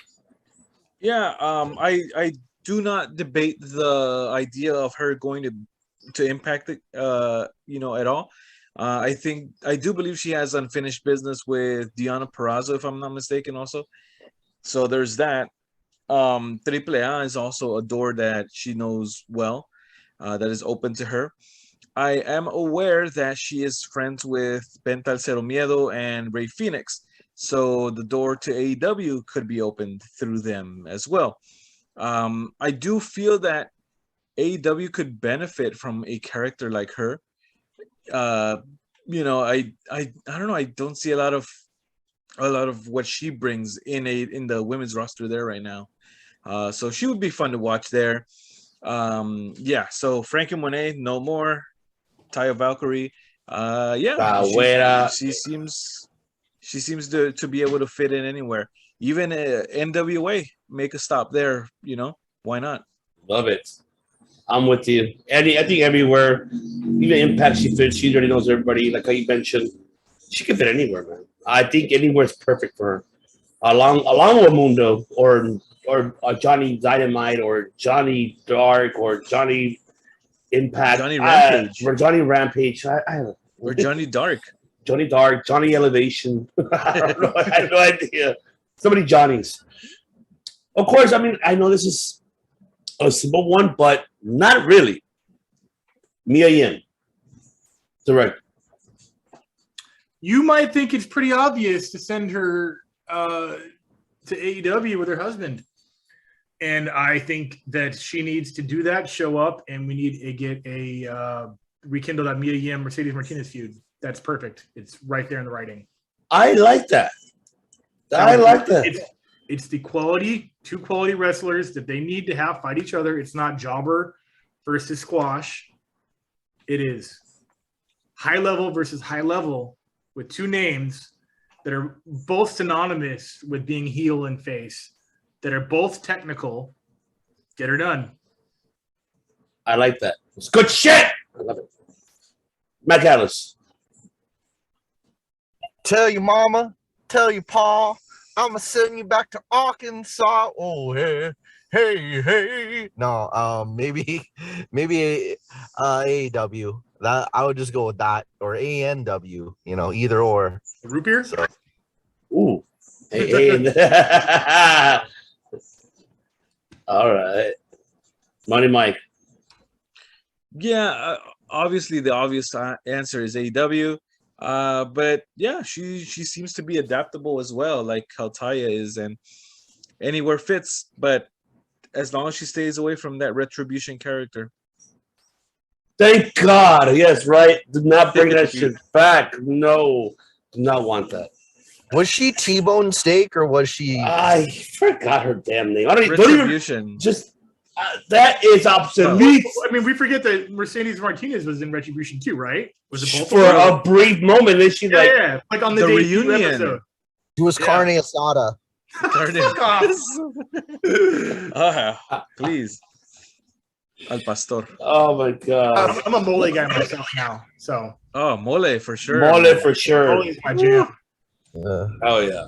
Yeah, I do not debate the idea of her going to Impact, at all. I do believe she has unfinished business with Deonna Purrazzo, if I'm not mistaken, also. So there's that. AAA is also a door that she knows well, that is open to her. I am aware that she is friends with Penta Cero Miedo and Rey Fénix, so the door to AEW could be opened through them as well. I do feel that AEW could benefit from a character like her. I don't know. I don't see a lot of what she brings in the women's roster there right now. So she would be fun to watch there. So Frankie Monet, no more. Taya Valkyrie. She seems to be able to fit in anywhere. Even NWA, make a stop there. Why not? Love it. I'm with you. I think everywhere, even Impact, she fits. She already knows everybody. Like how you mentioned, she can fit anywhere, man. I think anywhere is perfect for her. Along with Mundo or Johnny Dynamite or Johnny Dark or Johnny Impact, Johnny Rampage, or Johnny Rampage, or Johnny Dark, Johnny Elevation. I don't know. I have no idea. So many Johnnies. Of course, I mean, I know this is a simple one, but not really. Mia Yim, direct. You might think it's pretty obvious to send her to AEW with her husband. And I think that she needs to do that, show up, and we need to get rekindle that Mia Yim Mercedes Martinez feud. That's perfect. It's right there in the writing. I like that. It's the two quality wrestlers that they need to have fight each other. It's not jobber versus squash. It is high level versus high level with two names that are both synonymous with being heel and face, that are both technical. Get her done. I like that. It's good shit. I love it. Matt Callis. Tell your mama, tell your pa, I'ma send you back to Arkansas. Oh, hey. No, maybe AEW. That I would just go with that, or ANW. Either or. Root beer. So. Ooh. All right. Money Mike. Yeah, obviously the obvious answer is AEW. But yeah, she seems to be adaptable as well, like how Taya is, and anywhere fits. But as long as she stays away from that Retribution character. Thank God. Yes, right. Do not bring that shit back. No, do not want that. Was she T-Bone Steak or was she? I forgot her damn name. Retribution. That is obsolete. I mean, we forget that Mercedes Martinez was in Retribution too, right? Was it both for a brief moment? Then she like on the reunion episode. She was Carne Asada. Please. Al Pastor. Oh my God. I'm a mole guy myself now. So. Oh, mole for sure. Mole for sure. Mole is my jam. Oh yeah.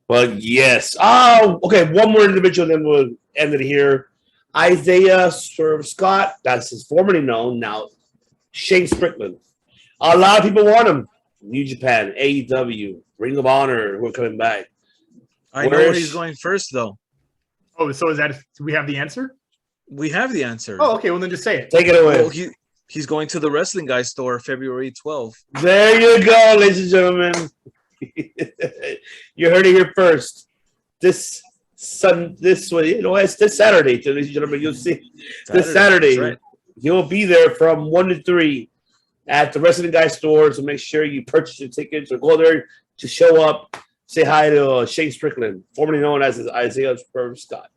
But yes. Oh, okay. One more individual, then we'll end it here. Isaiah Swerve Scott. That's his formerly known now. Shane Strickland. A lot of people want him. New Japan, AEW, Ring of Honor. We're coming back. I know where he's going first, though. Oh, so is that? Do we have the answer? We have the answer. Oh, okay. Well, then just say it. Take it away. Well, he's going to the Wrestling Guy store February 12th. There you go, ladies and gentlemen. You heard it here first. It's this Saturday, ladies and gentlemen. You'll see this Saturday. Right. He'll be there from 1 to 3 at the Wrestling Guy store. So make sure you purchase your tickets or go there to show up. Say hi to Shane Strickland, formerly known as Isaiah Swerve Scott.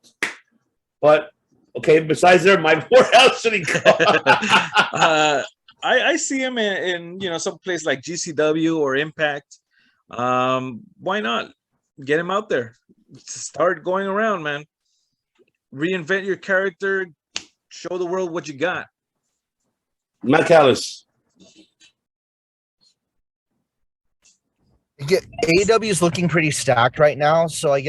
But okay, besides there, Mike, where else should he go? I see him in some place like GCW or Impact. Why not? get him out there. Start going around, man. Reinvent your character. Show the world what you got. Matt Callis. AEW is looking pretty stacked right now, so I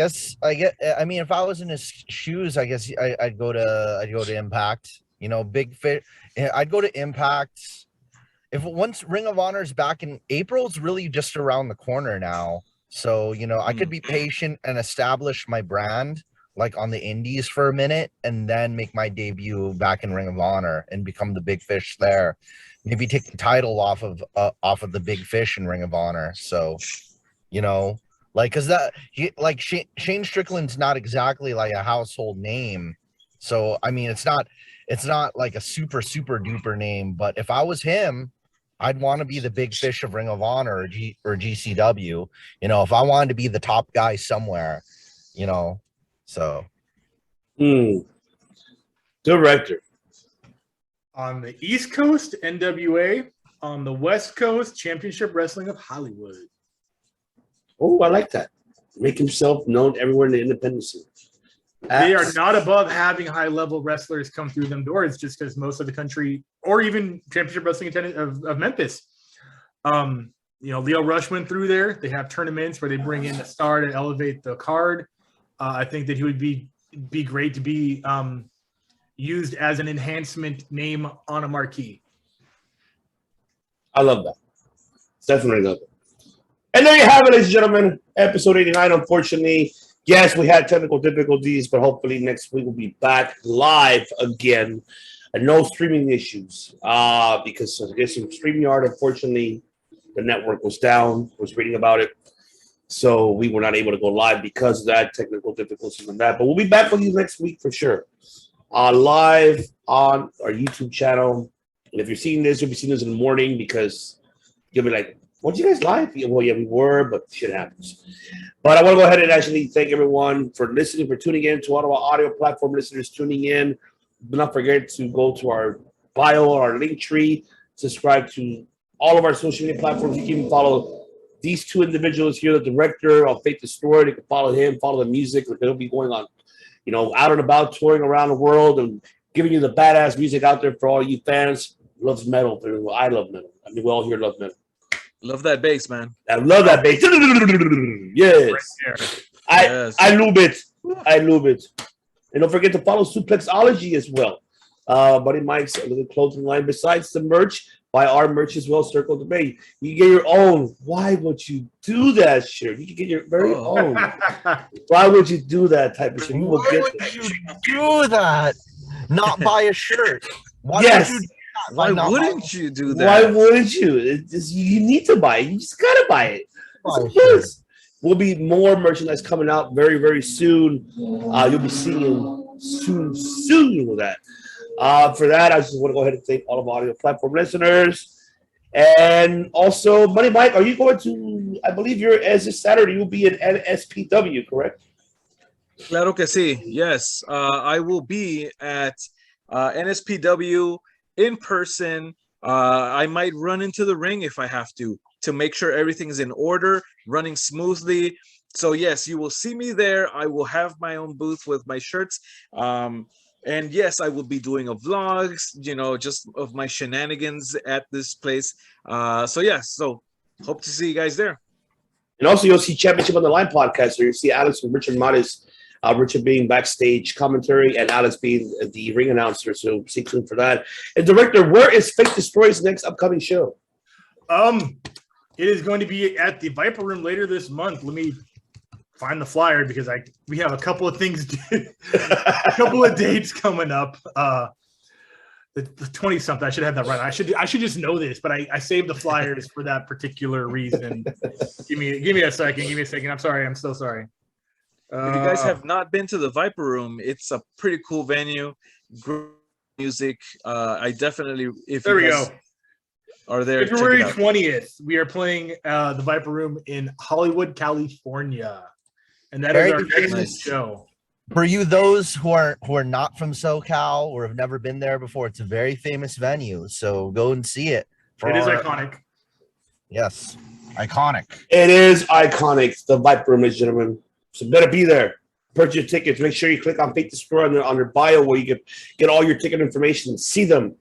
mean, if I was in his shoes, I guess I'd go to Impact. You know, big fit. I'd go to Impact. If once Ring of Honor is back in April, it's really just around the corner now. So, you know, I could be patient and establish my brand like on the indies for a minute and then make my debut back in Ring of Honor and become the big fish there. Maybe take the title off of the big fish in Ring of Honor. So, you know, like, cause Shane Strickland's not exactly like a household name. So, I mean, it's not like a super duper name, but if I was him, I'd want to be the big fish of Ring of Honor or GCW, you know, if I wanted to be the top guy somewhere, you know, so. Director. On the East Coast, NWA. On the West Coast, Championship Wrestling of Hollywood. Oh, I like that. Make himself known everywhere in the independent scene. They are not above having high-level wrestlers come through them doors just because most of the country, or even Championship Wrestling attendant of Memphis. You know, Leo Rush went through there. They have tournaments where they bring in a star to elevate the card. I think that he would be great to be used as an enhancement name on a marquee. I love that. Definitely love it. And there you have it, ladies and gentlemen. Episode 89, unfortunately. Yes, we had technical difficulties, but hopefully next week we'll be back live again. And no streaming issues. Because I guess some StreamYard, unfortunately, the network was down. I was reading about it. So we were not able to go live because of that, technical difficulties and that. But we'll be back with you next week for sure. Live on our YouTube channel. And if you're seeing this, you'll be seeing this in the morning because you'll be like, weren't you guys live? Well, yeah, we were, but shit happens. But I want to go ahead and actually thank everyone for listening, for tuning in, to all of our audio platform listeners tuning in. Do not forget to go to our bio, our link tree, subscribe to all of our social media platforms. You can even follow these two individuals here, the director of Fate the Story. You can follow him, follow the music. They'll be going on, you know, out and about, touring around the world and giving you the badass music out there for all you fans. Loves metal. I love metal. I mean, we all here love metal. Love that bass, man. I love that bass. Yes. Right I love it. I love it. And don't forget to follow Suplexology as well. Buddy Mike's a little clothing line. Besides the merch, buy our merch as well, Circle the Bay. You can get your own. Why would you do that shit? You can get your very own. Why would you do that type of shit? You will Why get would that. you do that? Not buy a shirt. Why Yes. would you do that? Why not wouldn't you do Why that? wouldn't you? It's just, you need to buy it. You just gotta buy it. buy It's a a shirt? plus. Will be more merchandise coming out very, very soon. You'll be seeing soon with that. For that, I just want to go ahead and thank all of our audio platform listeners. And also, Money Mike, are you going to, I believe you're, as this Saturday, you'll be at NSPW, correct? Claro que sí. Yes. I will be at NSPW in person. I might run into the ring if I have to make sure everything is in order, running smoothly. So yes, you will see me there. I will have my own booth with my shirts. And yes, I will be doing a vlogs, you know, just of my shenanigans at this place. So yes, so hope to see you guys there. And also, you'll see Championship on the Line podcast, where you'll see Alex and Richard Modis, Richard being backstage commentary and Alex being the ring announcer. So stay tuned for that. And director, where is Fate Destroy's next upcoming show? It is going to be at the Viper Room later this month. Let me find the flyer because we have a couple of things, a couple of dates coming up. The 20-something. I should have that right. I should just know this, but I saved the flyers for that particular reason. Give me a second. Give me a second. I'm sorry. I'm so sorry. If you guys have not been to the Viper Room, it's a pretty cool venue. Great music. I definitely, if there you we guys go. Are there, February 20th, we are playing the Viper Room in Hollywood, California, and that is our next show. For you, those who are not from SoCal or have never been there before, it's a very famous venue. So go and see it. It is iconic. Yes. Iconic. It is iconic. The Viper Room, ladies and gentlemen. So better be there. Purchase your tickets. Make sure you click on Fake the Store on their bio where you can get all your ticket information and see them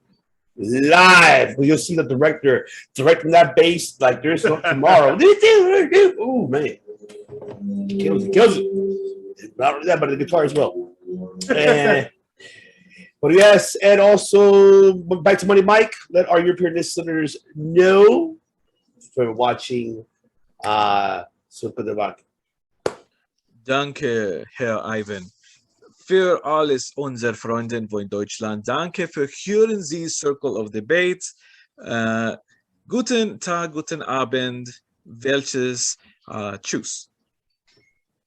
live. Where you'll see the director directing that bass like there's no tomorrow. Oh man, kills it. Not only that, but the guitar as well. But yes, and also back to Money Mike. Let our European listeners know for watching Super Debak. Danke, Herr Ivan. Für alles unsere Freunde in Deutschland. Danke für hören Sie Circle of Debate. Guten Tag, guten Abend. Welches Tschüss.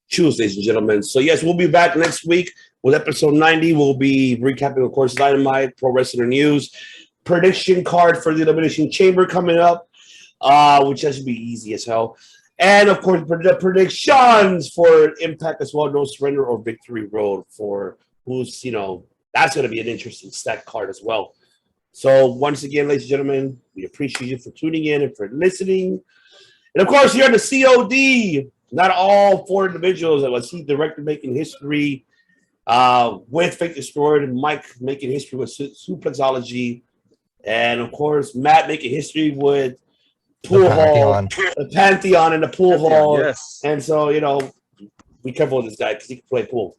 Tschüss, ladies and gentlemen. So yes, we'll be back next week with episode 90. We'll be recapping, of course, Dynamite, Pro Wrestling News, prediction card for the Elimination Chamber coming up, which should be easy as hell. And, of course, the predictions for Impact as well, No Surrender or Victory Road for who's, that's going to be an interesting stack card as well. So, once again, ladies and gentlemen, we appreciate you for tuning in and for listening. And, of course, here on the COD, not all 4 individuals. I see Director making history with Fake Destroyed and Mike making history with Suplexology. And, of course, Matt making history with Pool Hall, the Pantheon and the Pool Hall. Yes. And so, be careful with this guy because he can play pool.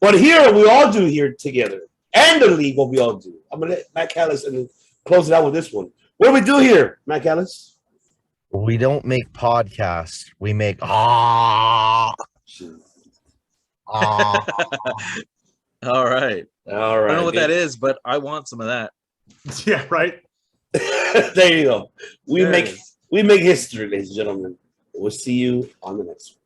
But here, we all do here together. And the league, what we all do. I'm going to let Matt Callis and close it out with this one. What do we do here, Matt Callis? We don't make podcasts. We make All right. All right. I don't know what that is, but I want some of that. Yeah, right. There you go. We make history, ladies and gentlemen. We'll see you on the next one.